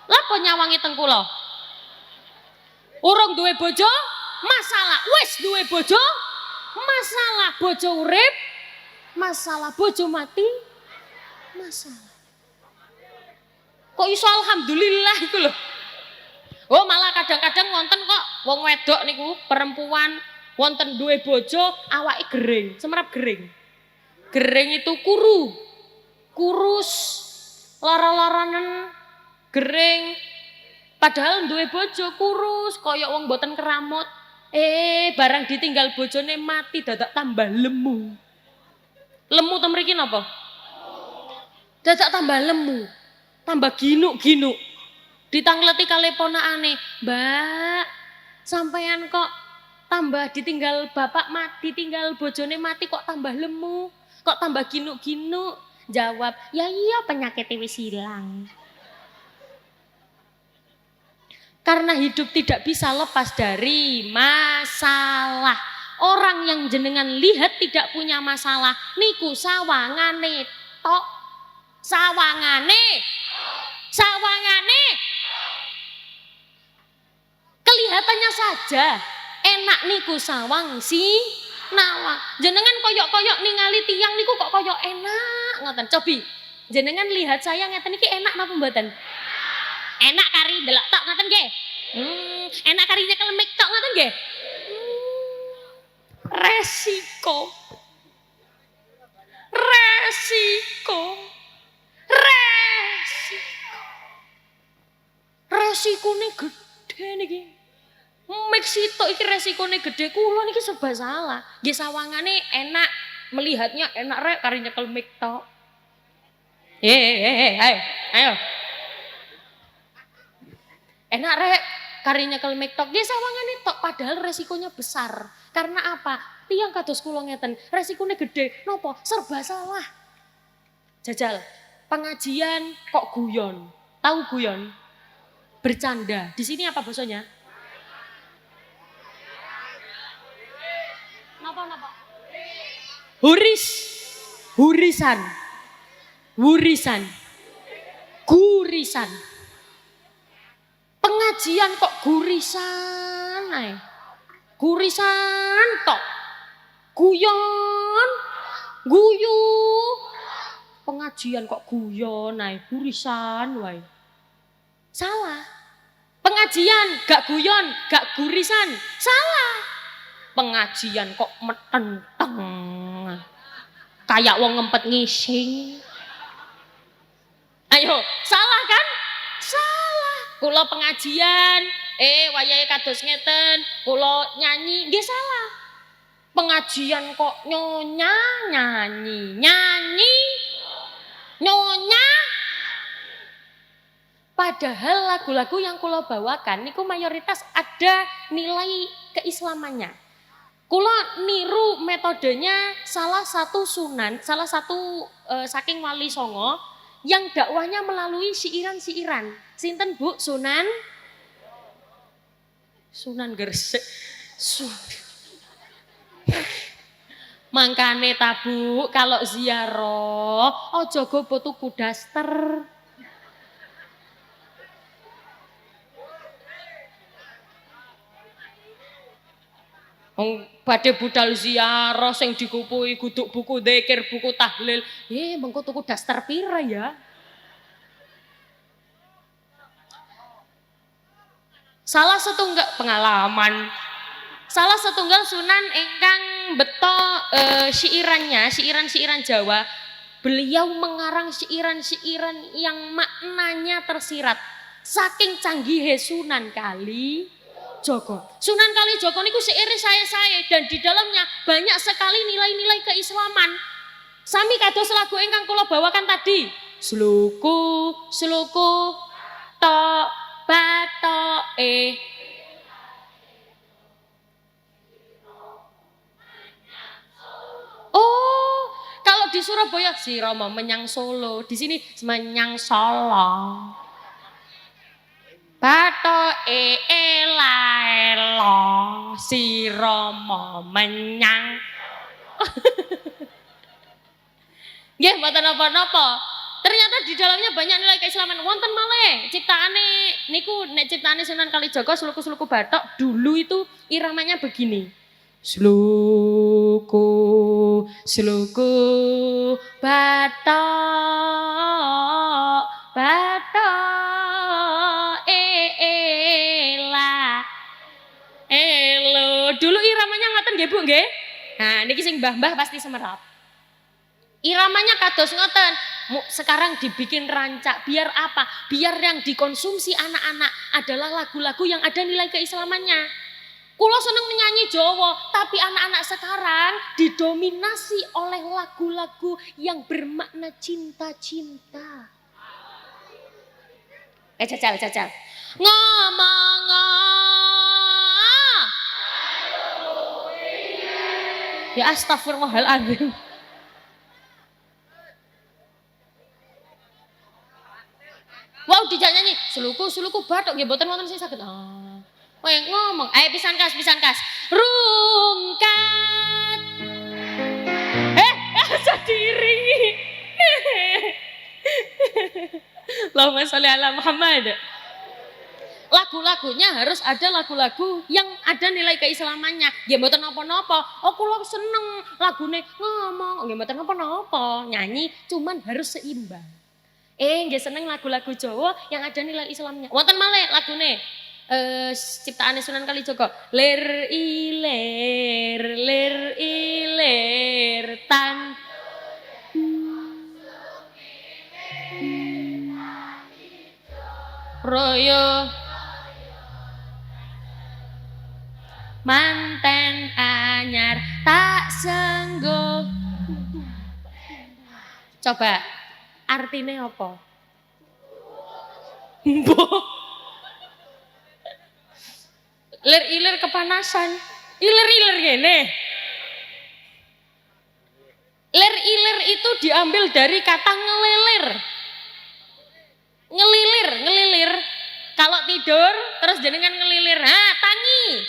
Lapo nyawangi teng kula? Urung duwe bojo, masalah. Wis duwe bojo, masalah. Bojo urip, masalah. Bojo mati, masalah. Kok iso alhamdulillah iku lho. Oh malah kadang-kadang wonten kok wong wedok niku perempuan wonten duwe bojo awake gering, semerap gering. Gering itu kurus, lara-laranen, gering. Padahal duwe bojo kurus, koyok wong boten keramot. Barang ditinggal bojone mati dadak tambah lemu. Lemu to mriki napa? Dadak tambah lemu, tambah ginuk-ginuk. Ditangleti kali ponakane, "Mbak, sampean kok tambah ditinggal bapak mati, tinggal bojone mati kok tambah lemu, kok tambah ginuk-ginuk?" Jawab, "Ya iya penyakit wis hilang." Karena hidup tidak bisa lepas dari masalah. Orang yang jenengan lihat tidak punya masalah, niku sawangane tok. Sawangane. Kelihatannya saja enak niku sawang si nawang. Jenengan koyok-koyok ningali tiang niku kok koyok enak ngoten. Cobi jenengan lihat saya ngeten iki enak napa mboten? Enak kari delok tok ngoten nggih. Enak kari nyekel mic tok ngoten nggih. Resiko. Resikone gede niki. Mik sitok iki resikone gede, kula niki serba salah. Nggih sawangane enak, melihatnya enak rek kari nyekel mic tok. Ayo. Enak rek kari nyekel mic tok. Nggih sawangane tok padahal resikonya besar. Karena apa? Tiang kados kula ngeten, resikone gede. Napa? Serba salah. Jajal, pengajian kok guyon. Tahu guyon? Bercanda. Di sini apa bahasanya? Napa? Hurisan. Gurisan. Pengajian kok gurisan ae. Gurisan tok. Guyon. Guyu. Pengajian kok guyon ae, gurisan wae. Salah. Pengajian gak guyon, gak gurisan. Salah. Pengajian kok metenteng. Kayak wong ngempet ngising. Ayo, salah kan? Salah. Kula pengajian, wayahe kados ngeten, kula nyanyi, nggih salah. Pengajian kok nyonya nyanyi. Nyonya. Padahal lagu-lagu yang kula bawakan niku mayoritas ada nilai keislamannya. Kula niru metodenya salah satu saking wali songo yang dakwahnya melalui siiran-siiran. Sinten Bu? Sunan Gresik. Mangkane tabu kalau ziarah aja gopo tuku daster. Badhe budal ziarah sing dikupuhi guduk buku dzikir, buku tahlil. Mengko tuku daster pira ya? Salah setunggal pengalaman. Salah setunggal sunan ingkang beto siiran Jawa. Beliau mengarang siiran yang maknanya tersirat. Saking canggih Sunan Kalijogo. Sunan Kalijogo niku seire saya dan di dalamnya banyak sekali nilai-nilai keislaman. Sami kados lagu ingkang kula bawakan tadi. Sluku tok batoke. Oh, kalau di Surabaya si Romo menyang Solo, di sini menyang Solo. Batoke ela si Romo menyang. Nggih mboten napa-napa. ternyata di dalamnya banyak nilai keislaman. Wonten malih ciptaane niku nek ciptaane Sunan Kalijaga sluku-sluku bathok dulu itu iramanya begini. Sluku sluku bathok bathok ela elo. Dulu iramanya ngoten nggih Bu nggih. Nah niki sing mbah-mbah pasti semerap. Iramanya kados ngoten. Sekarang dibikin rancak biar apa? Biar yang dikonsumsi anak-anak adalah lagu-lagu yang ada nilai keislamannya. Kulo seneng nyanyi Jawa, tapi anak-anak sekarang didominasi oleh lagu-lagu yang bermakna cinta-cinta. Jajal. Ngomong ya astagfirullahaladzim. Wow, dijak nyanyi suluku bathok nggih mboten wonten sing saged. Kowe ngomong, ayo pisan kas. Rungkat. Aja diiringi. Allahumma sholli ala Muhammad. Lagu-lagunya harus ada lagu-lagu yang ada nilai keislamannya. Nggih mboten napa-napa. Oh kula seneng lagune ngomong, nggih mboten napa-napa. Nyanyi cuman harus seimbang. Nggih seneng lagu-lagu Jawa yang ada nilai Islamnya. Wonten malih lagune ciptaane Sunan Kalijaga. Lir ilir tan royo manten anyar tak senggo. Coba artinya apa? Lir-ilir kepanasan. Ilir-ilir gini. Lir-ilir itu diambil dari kata ngelilir. Ngelilir. Kalau tidur terus jenengan ngelilir. Tangi.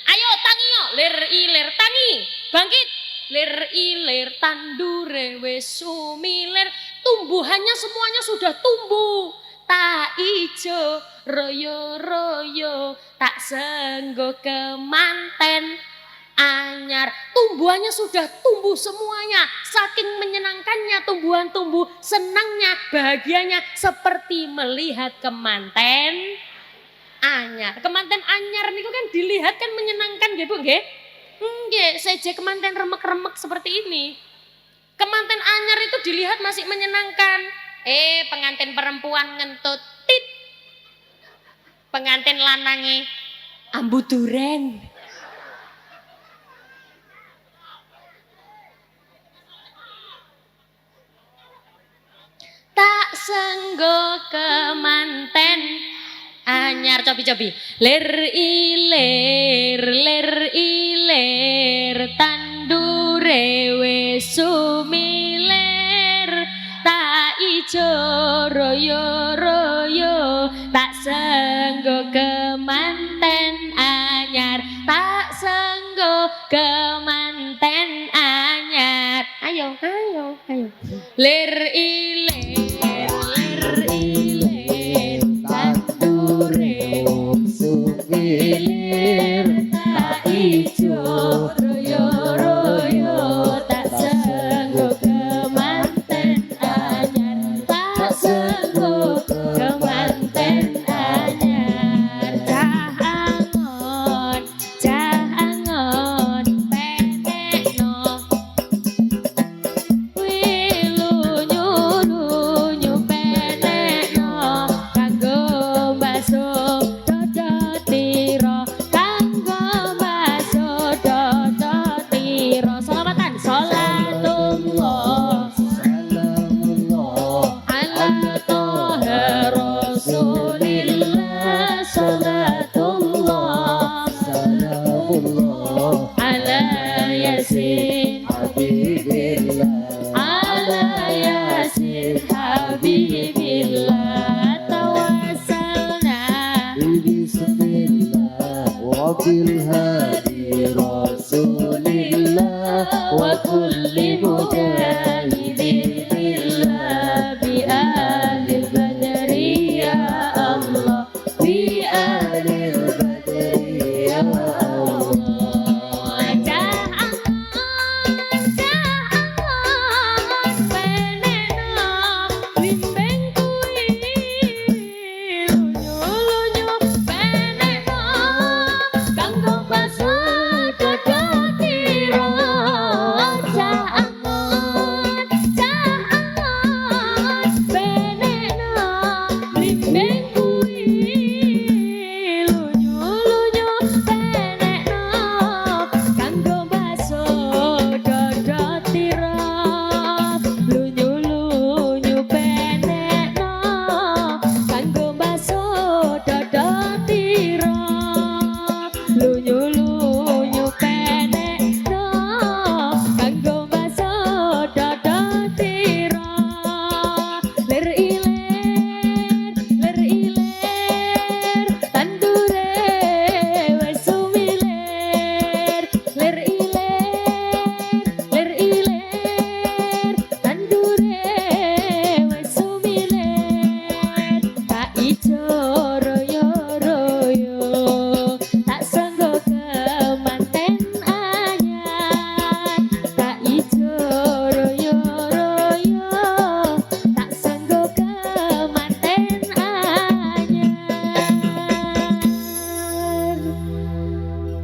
Ayo tangi yo. Lir-ilir tangi. Bangkit. Lir-ilir tandure wis sumilir. Tumbuhannya semuanya sudah tumbuh. Tak ijo royo tak senggo kemanten anyar. Tumbuhannya sudah tumbuh semuanya. Saking menyenangkannya tumbuhan tumbuh, senangnya, bahagianya seperti melihat kemanten anyar. Kemanten anyar niku kan dilihat kan menyenangkan nggih Bu nggih? Nggih, seje kemanten remek-remek seperti ini. Kemanten anyar itu dilihat masih menyenangkan. Pengantin perempuan ngentut tit. Pengantin lanange ambu duren. Tak senggo kemanten anyar. Cobi. Lir ilir tandure wis sumilir. Tak ijo royo tak senggo kemanten anyar. Tak senggo kemanten anyar. Ayo. Lir ilir tandure sumilir. Tak ijo royo tak senggo kemanten anyar. Tak senggo kemanten anyar. Cah angon penekno lunyu penekno kanggo baso dodotiro. Selamatan sholatullah ala toha rasulillah. Sholatullah ala yasin habibillah. Tawassalna وبالهادي رسول الله wa kulli mujahidin billah bi Allah bi alil badri ya Allah.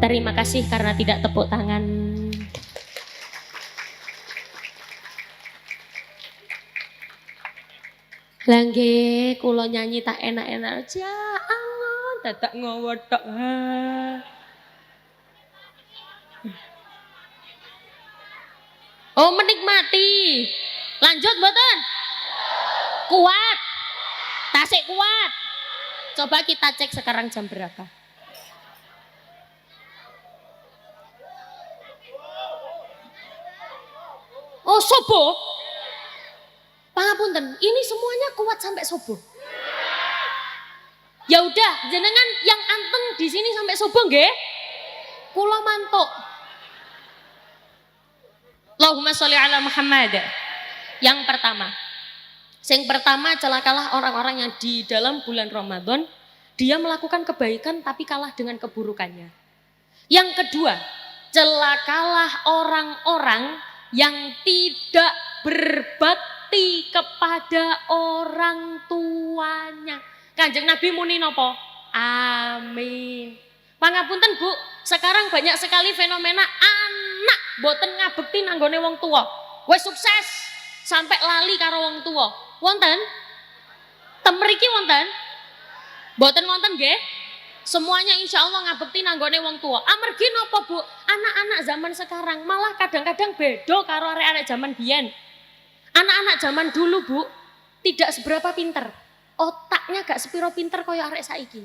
Terima kasih karena tidak tepuk tangan. Langge kula nyanyi tak enak-enak aja angon dadak ngowodok. Oh menikmati. Lanjut mboten? Kuat. Tasik kuat. Coba kita cek sekarang jam berapa. Oh subuh. Pangapunten, ini semuanya kuat sampai subuh. Ya udah, jenengan yang anteng di sini sampai subuh nggih? Kula mantuk. Allahumma sholli ala Muhammad. Yang pertama celakalah orang-orang yang di dalam bulan Ramadan dia melakukan kebaikan tapi kalah dengan keburukannya. Yang kedua, celakalah orang-orang yang tidak berbakti kepada orang tuanya. Kanjeng Nabi muni napa? Amin. Pangapunten Bu, sekarang banyak sekali fenomena anak boten ngabekti nanggone wong tua. Wis sukses sampai lali karo wong tua. Wonten? Tem mriki wonten? Boten wonten nggih? Semuanya insya Allah ngabekti nanggone wong tua. Amargi napa Bu? Anak-anak zaman sekarang malah kadang-kadang bedo karo arek-arek zaman biyen. Anak-anak zaman dulu Bu, tidak seberapa pinter. Otaknya gak sepiro pinter kaya arek saiki.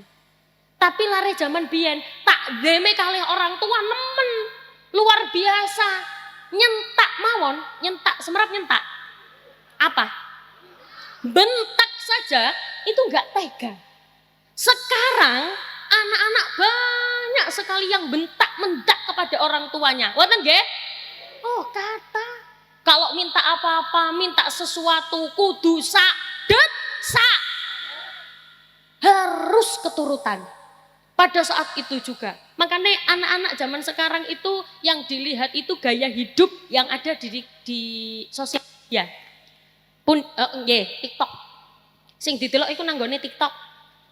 Tapi lare zaman biyen tak deme kalih orang tua nemen. Luar biasa. Nyentak mawon, nyentak, semerap nyentak. Apa? Bentak saja itu gak tega. Sekarang anak-anak banyak sekali yang bentak-mendak kepada orang tuanya. Wonten nggih? Oh, kata kalau minta apa-apa, minta sesuatu kudu sadet sak. Harus keturutan. Pada saat itu juga. Makanya anak-anak zaman sekarang itu yang dilihat itu gaya hidup yang ada di sosial media. Pun nggih, TikTok. Sing didelok iku nanggone TikTok.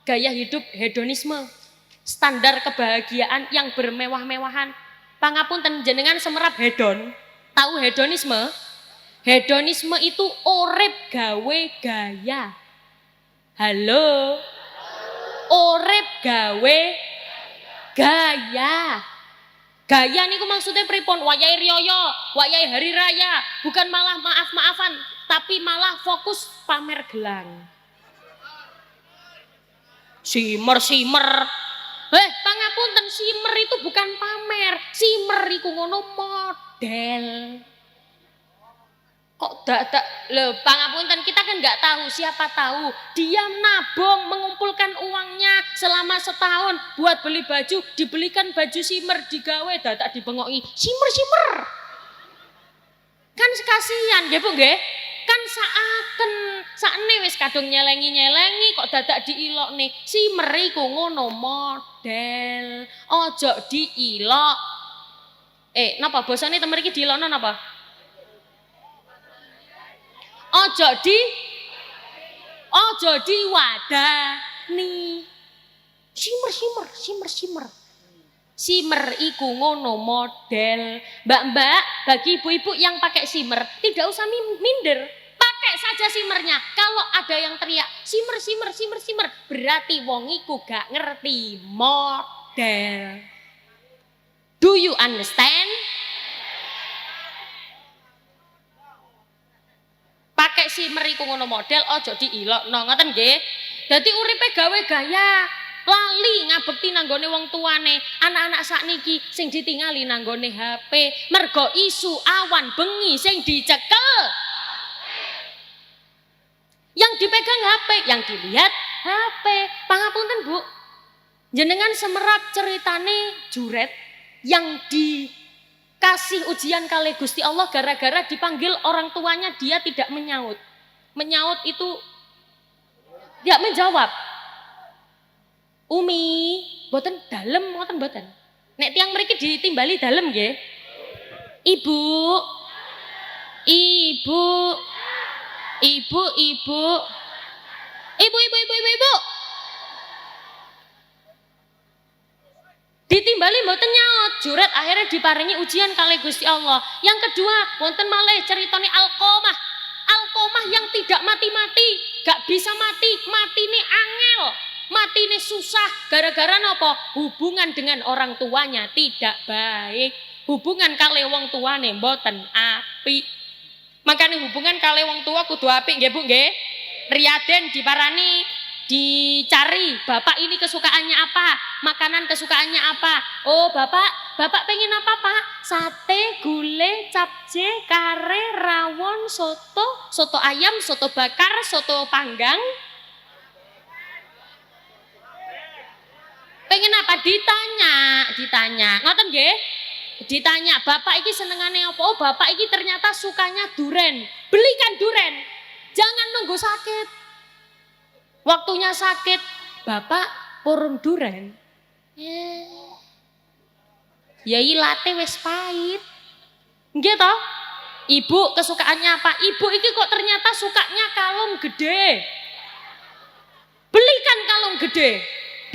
Gaya hidup hedonisme. Standar kebahagiaan yang bermewah-mewahan. Pangapunten jenengan semerap hedon. Tahu hedonisme? Hedonisme itu urip gawe gaya. Halo. Urip gawe gaya. Gaya niku maksudnya pripun? Wayahe riyo, wayahe hari raya, bukan malah maaf-maafan, tapi malah fokus pamer gelang. Simer. Pangapunten, simer itu bukan pamer. Simer iku ngono model. Kok dadak lho, pangapunten, kita kan nggak tahu, siapa tahu dia nabung mengumpulkan uangnya selama setahun buat beli baju, dibelikan baju simer, digawe dadak dibengoki simer. Kan kasihan nggih Bu nggih? Kan ngrasakaken sakne wis kadung nyelengi kok dadak diilokne simer iku ngono model ojo diilok napa bosone temen iki diilokno napa ojo diwadani simer iku ngono model. Mbak-mbak, bagi ibu-ibu yang pakai simer tidak usah minder, pakai saja simernya. Kalau ada yang teriak simer berarti wong iku gak ngerti model. Do you understand? Pakai simer iku ngono model ojo diilokno ngoten nggih. Dadi uripe gawe gaya lali ngabekti nanggone wong tuane. Anak-anak sakniki sing ditingali nanggone HP mergo isu awan bengi sing dicekel. Yang dipegang HP, yang dilihat HP. Pangapunten Bu, jenengan semerap ceritane juret yang dikasih ujian kali Gusti Allah gara-gara dipanggil orang tuanya dia tidak menyaut. Menyaut itu tidak menjawab. Umi, boten dalem ngoten boten. Nek tiyang mriki ditimbali dalem nggih. Ibu. Ditimbali mboten nyaut, juret akhirnya diparingi ujian kali Gusti Allah. Yang kedua, wonten malih ceritane Alqamah. Alqamah yang tidak mati-mati, gak bisa mati, matine angel. Matine susah gara-gara napa? Hubungan dengan orang tuanya tidak baik. Hubungan kali wong tuane mboten apik. Makanya hubungan kali wong tua kudu apik nggih Bu nggih. Riyaden diparani dicari bapak ini kesukaannya apa, makanan kesukaannya apa. Oh bapak pengen apa Pak? Sate, gulai, capce, kare, rawon, soto ayam, soto bakar, soto panggang. Pengen apa? Ditanya. Ngoten nggih? Ditanya, "Bapak iki senengane apa?" Oh, bapak iki ternyata sukanya duren. Belikan duren. Jangan nunggu sakit. Waktunya sakit, "Bapak purun duren." Ya ilate wis pahit. Nggih toh? Ibu kesukaannya apa? Ibu iki kok ternyata sukanya kalung gede. Belikan kalung gede.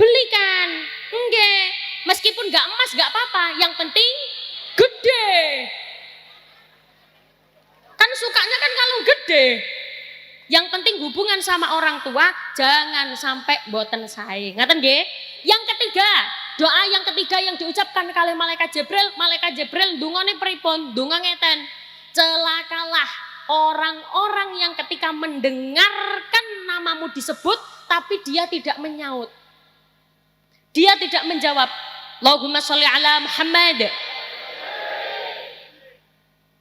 Belikan, enggak, meskipun gak emas gak apa-apa, yang penting gede. Kan sukanya kan kalung gede. Yang penting hubungan sama orang tua jangan sampai boten sae. Ngaten nggih? Yang ketiga, doa yang ketiga yang diucapkan kali malaikat Jibril ndungane pripun? Ndonga ngeten. Celakalah orang-orang yang ketika mendengarkan namamu disebut tapi dia tidak menyaut. Dia tidak menjawab. Allahumma sholli ala Muhammad.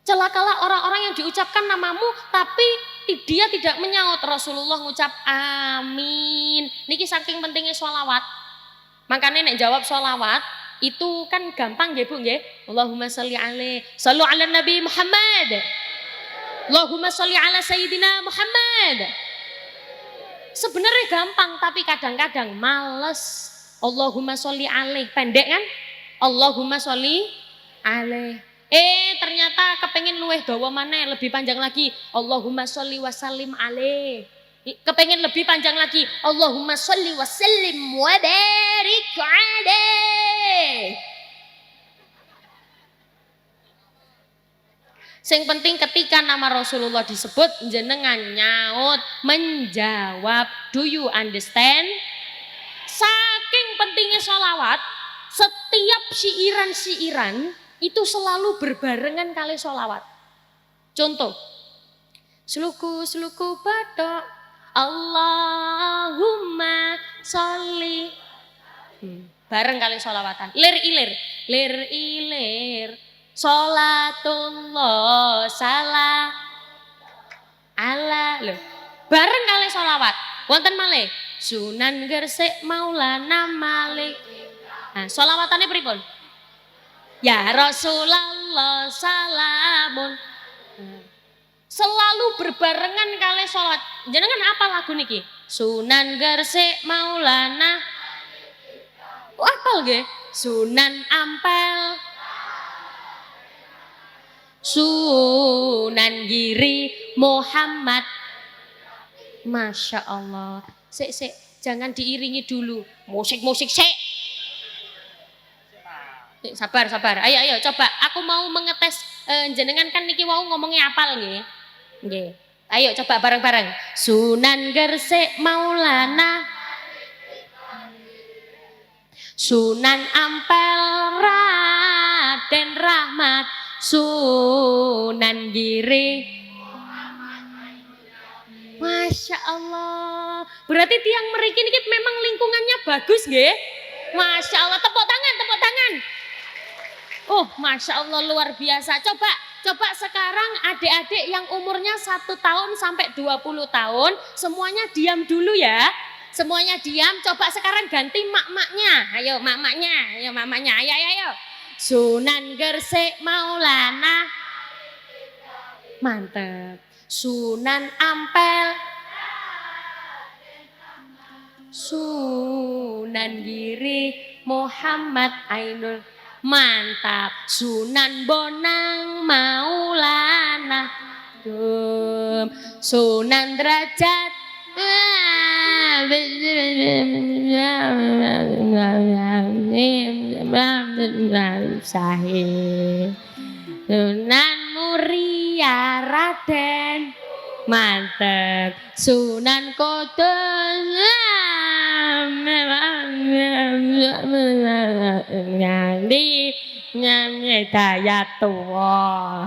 Celakalah orang-orang yang diucapkan namamu tapi dia tidak menyaut. Rasulullah ngucap amin. Niki saking pentingnya sholawat. Makanya nek jawab sholawat itu kan gampang nggih Bu nggih. Allahumma sholli alaihi. Shallu ala Nabi Muhammad. Allahumma sholli ala Sayyidina Muhammad. Sebenarnya gampang tapi kadang-kadang males. Allahumma sholli alaih, pendek kan? Allahumma sholli alaih. Ternyata kepengen luweh dawa maneh, lebih panjang lagi. Allahumma sholli wa sallim alaih. Kepengen lebih panjang lagi. Allahumma sholli wa sallim wa barik alaih. Yang penting ketika nama Rasulullah disebut jenengan nyaut, menjawab. Do you understand? Saking pentingnya sholawat, setiap siiran itu selalu berbarengan kali sholawat. Contoh, sluku badok, Allahumma sholli. Bareng kali sholawatan. Lir ilir, sholatullah salam ala. Bareng kali sholawat. Wonten malih. Sunan Gresik Maulana Malik. Nah, sholawatannya pripun? Ya Rasulullah salamun. Selalu berbarengan kali sholat. Jenengan apa lagu niki? Sunan Gresik Maulana. Apal nggih? Sunan Ampel. Sunan Giri Muhammad. Masya Allah. Sik, jangan diiringi dulu. Musik sik. Sabar. Ayo coba. Aku mau mengetes jenengan kan niki mau ngomongnya apal nggih. Nggih. Ayo coba bareng-bareng. Sunan Gresik Maulana. Sunan Ampel Raden Rahmat. Sunan Giri. Masya Allah. Berarti tiang mriki niki memang lingkungannya bagus nggih? Masya Allah. Tepuk tangan. Oh, Masya Allah luar biasa. Coba sekarang adik-adik yang umurnya 1 tahun sampai 20 tahun, semuanya diam dulu ya. Semuanya diam, coba sekarang ganti mak-maknya. Ayo mamanya, ayo. Sunan Gresik Maulana. Mantap. Sunan Ampel. Sunan Giri Muhammad Ainul. Mantap. Sunan Bonang Maulana. Sunan Derajat. Sunan Muria Raden. Mantep. Sunan Kudus. Nyanyi daya tua.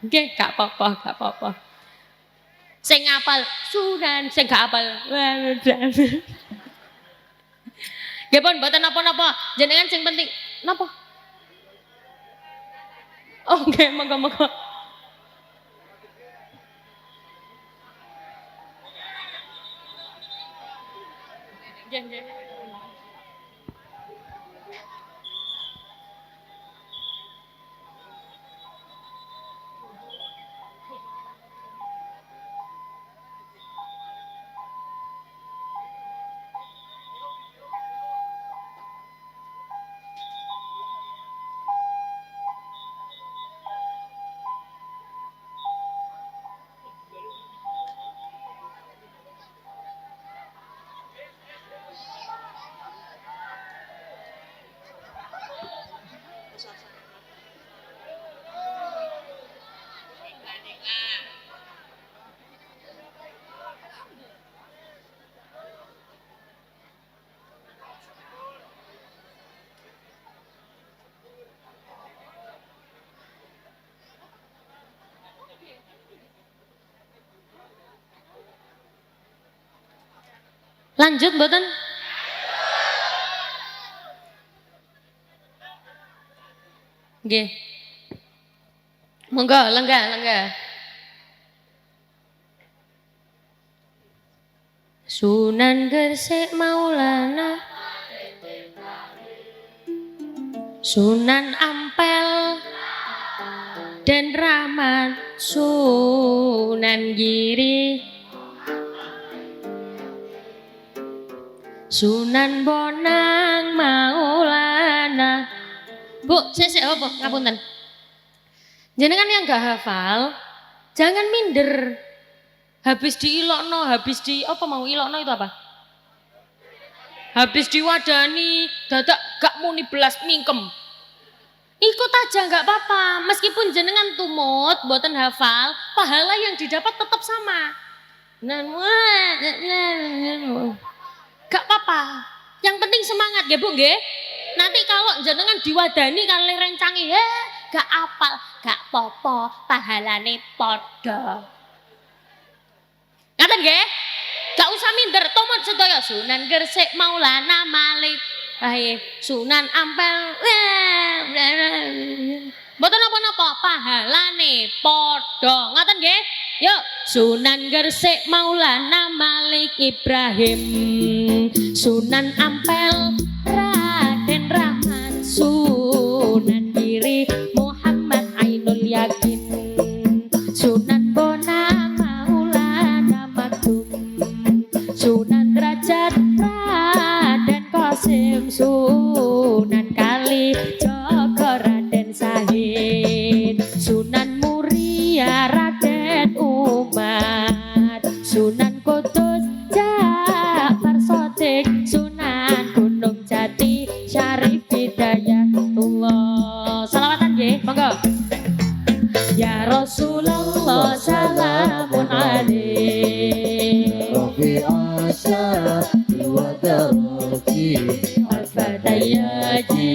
Oke, gak apa-apa. Sing ngapal Sunan, sing gak apal. Nggih pun mboten napa-napa. Jenengan sing penting napa? Oh, nggih, monggo. Nggih. Lanjut mboten? Nggih. Monggo, lenggah. Sunan Gresik Maulana. Sunan Ampel dan Rahmat. Sunan Giri. Sunan Bonang Maulana. Bu, saya apa? Ngapunten. Jenengan yang gak hafal, jangan minder. Habis diilokno, habis di apa mau ilokno itu apa? Habis diwadani, dadak gak muni belas mingkem. Ikut aja gak apa-apa. Meskipun jenengan tumut, boten hafal, pahala yang didapat tetap sama. Gak apa-apa. Yang penting semangat ya Bu nggih. Nanti kalau jenengan diwadani kali rencangi gak apal, gak popo, pahalane padha. Ngaten nggih? Gak usah minder, tumut sedaya. Sunan Gresik Maulana Malik. Sunan Ampel. Mboten napa-napa, pahalane padha. Ngaten nggih? Yuk, Sunan Gresik Maulana Malik Ibrahim. Sunan Ampel Raden Rahmat. Sunan Giri Muhammad Ainul Yakin. Raden Qasim Sunan Kalijaga Raden Sahid Sunan Muria Raden Umar Sunan Kudus Ja'far Shadiq Sunan Gunung Jati Syarif Hidayatullah. Salawatan nggih, monggo. Ya Rasulullah salamun alaik Rafi Asyari wa darati Al-Fatayyaji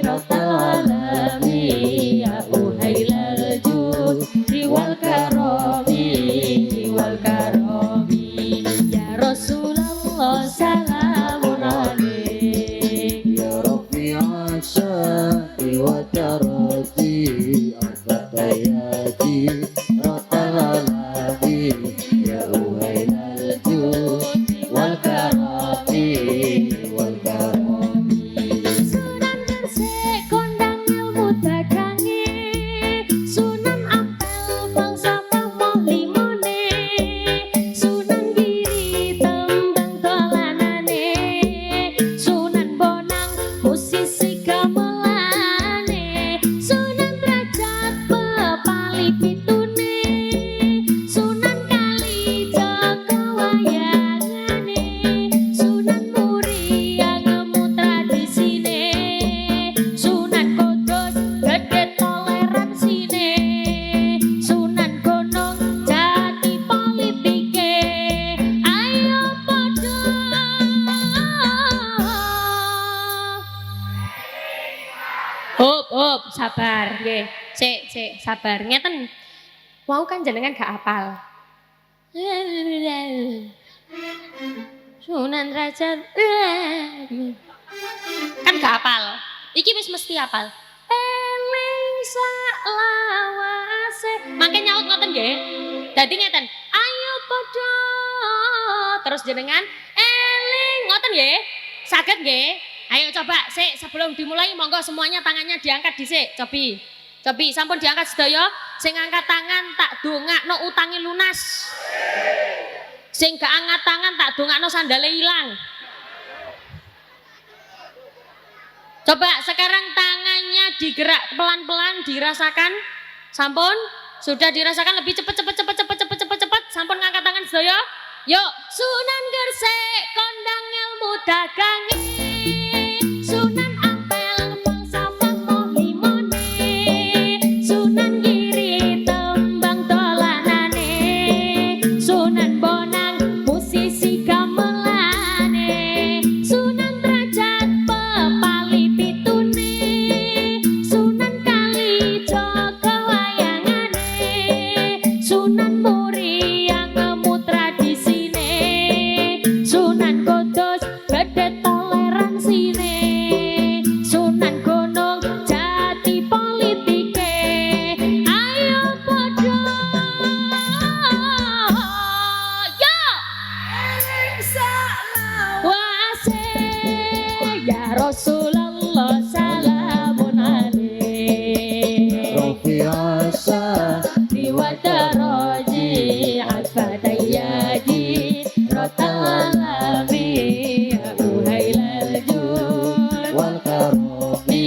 Rabbal Alami Ya Uhailal Judi wal Karami wal Karami Ya Rasulullah salamun alaik Ya Rafi Asyari wa darati Al-Fatayati Rabbal Alamin Ya Uhailal Judi wal Karami wal Karami Sunan Gresik kondang ilmu dagange Sunan Ampel falsafah mohlimone Sunan Giri tembang dolanane Sunan Bonang musisi gamelane Sunan Derajat pepali pitune Sunan Kalijaga wayangane Sunan Muria ngemu tradisine Sunan Kudus gede toleransine Sunan Gunung Jati politike ayo padha hop sabar nggih sik sabar ngeten wau kan jenengan gak apal Sunan Derajat kan gak apal iki wis mesti apal eling saklawase mangke nyaut ngoten nggih dadi ngeten ayo padha terus jenengan eling ngoten nggih saged nggih ayo coba sik sebelum dimulai monggo semuanya tangannya diangkat dhisik cobi sampun diangkat sedaya sing angkat tangan tak dongakno utangi lunas sing gak angkat tangan tak dongakno sandale ilang. Coba sekarang tangannya digerak pelan-pelan dirasakan. Sampun? Sudah dirasakan lebih cepat sampun ngangkat tangan sedaya. Yuk, Sunan Gresik kondang ilmu dagange. Sunan Ampel falsafah mohlimone. Sunan Giri tembang dolanane. Sunan Bonang musisi gamelane. Sunan Derajat pepali pitune. Sunan Kalijaga wayangane. Sunan Muria ngemu tradisine. Sunan Kudus gede toleransine. Sunan Gunung Jati politike ayo padha yo wase ya Rasulullah salamun alaik Rafi Asyari wa Diwadaraji al-Fatayyaji Rotal alami Uhailal jud wal Karami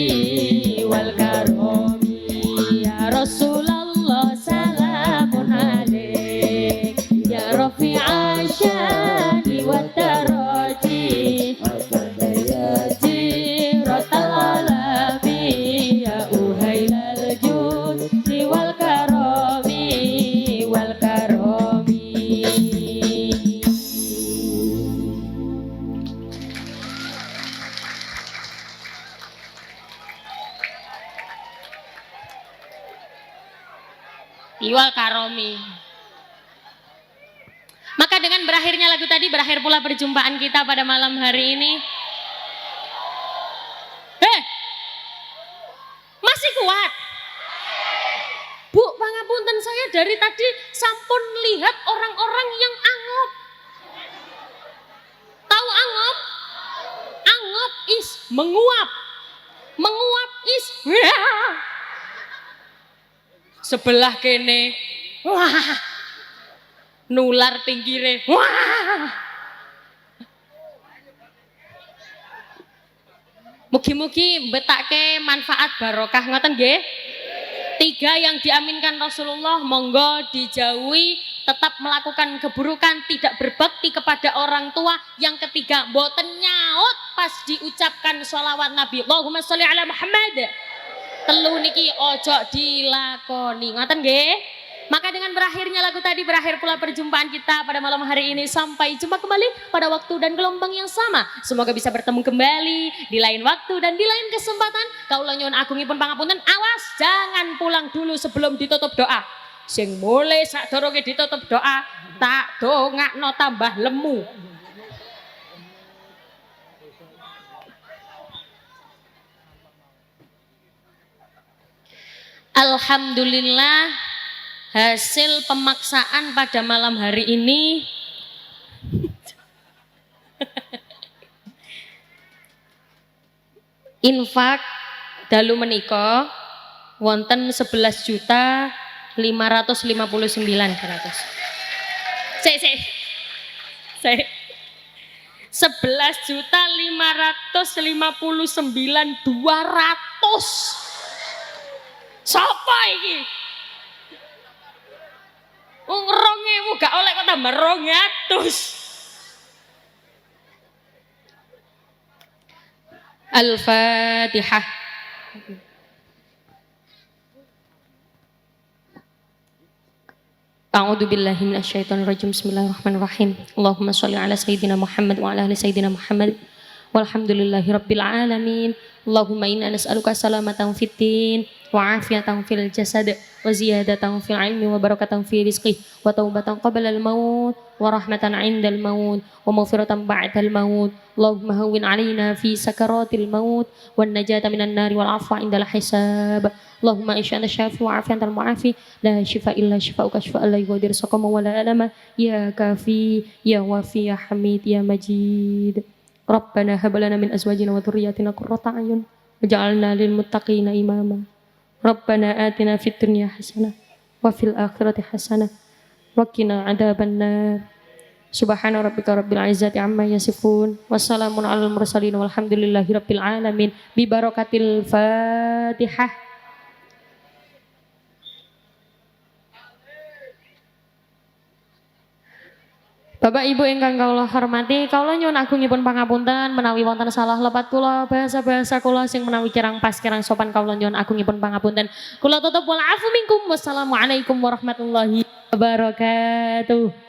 wal karomi Ya Rasulullah salamun alaik Ya Rafi Asyari wa daraji Al-Fatayati Rotal alami Ya Uhailal jud wal karomi wal karomi. Iwal karomi. Maka dengan berakhirnya lagu tadi berakhir pula perjumpaan kita pada malam hari ini. Masih kuat? Bu, pangapunten saya dari tadi sampun lihat orang-orang yang angop. Tahu angop? Angop is menguap. Menguap is sebelah kene. Wah. Nular pinggire. Wah. Mugi-mugi mbetake manfaat barokah ngoten nggih. 3 yang diaminkan Rasulullah, monggo dijauhi tetap melakukan keburukan, tidak berbakti kepada orang tua. Yang ketiga, mboten nyaut pas diucapkan sholawat Nabi. Allahumma sholli ala Muhammad. 3 niki ojo dilakoni. Ngoten nggih? Maka dengan berakhirnya lagu tadi, berakhir pula perjumpaan kita pada malam hari ini. Sampai jumpa kembali pada waktu dan gelombang yang sama. Semoga bisa bertemu kembali di lain waktu dan di lain kesempatan. Kaula nyuwun agungipun pangapunten, awas jangan pulang dulu sebelum ditutup doa. Sing mulai sadurunge ditutup doa, tak dongakno tambah lemu. Alhamdulillah, hasil pemaksaan pada malam hari ini infak dalu menika wonten 11.559.100. Sik 11.559.200. Sapa iki? Wong 2.000 gak oleh kok tambah 200. Al-Fatihah. A'udzu billahi minasyaitonir rajim. Bismillahirrahmanirrahim. Allahumma shalli ala sayyidina Muhammad wa ala ali sayyidina Muhammad. Walhamdulillahirabbil alamin. Allahumma inna nas'aluka salamatan fid din wa afiyatan fil jasad wa ziyadatan fil ilmi wa barakatan fi rizqi wa taubatan qabla al maut wa rahmatan 'indal maut wa maghfiratan ba'dal maut. Allahumma hawwin 'alaina fi sakaratil maut wan najata minan nari wal 'afwa 'indal hisab. Allahumma anta syafi wa afiyantal mu'afi la shifa illa shifauka shifaan la yughadiru saqama wa la alama ya kafi ya wafi ya hamid ya majid. Rabbana hab lana min azwajina wa dhurriyyatina qurrata a'yun waj'alna lil muttaqina imama. Rabbana atina fid dunya hasanah wa fil akhirati hasanah wa qina adzabannar. Subhana rabbika rabbil izzati amma yasifun wassalamun alal mursalin walhamdulillahi rabbil alamin bi barakatil Fatihah. Bapak Ibu ingkang kula hormati, kula nyuwun agungipun pangapunten menawi wonten salah lepat kula, bahasa-bahasa kula sing menawi kirang pas kirang sopan, kula nyuwun agungipun pangapunten. Kula tutup wal afu minkum. Wassalamualaikum warahmatullahi wabarakatuh.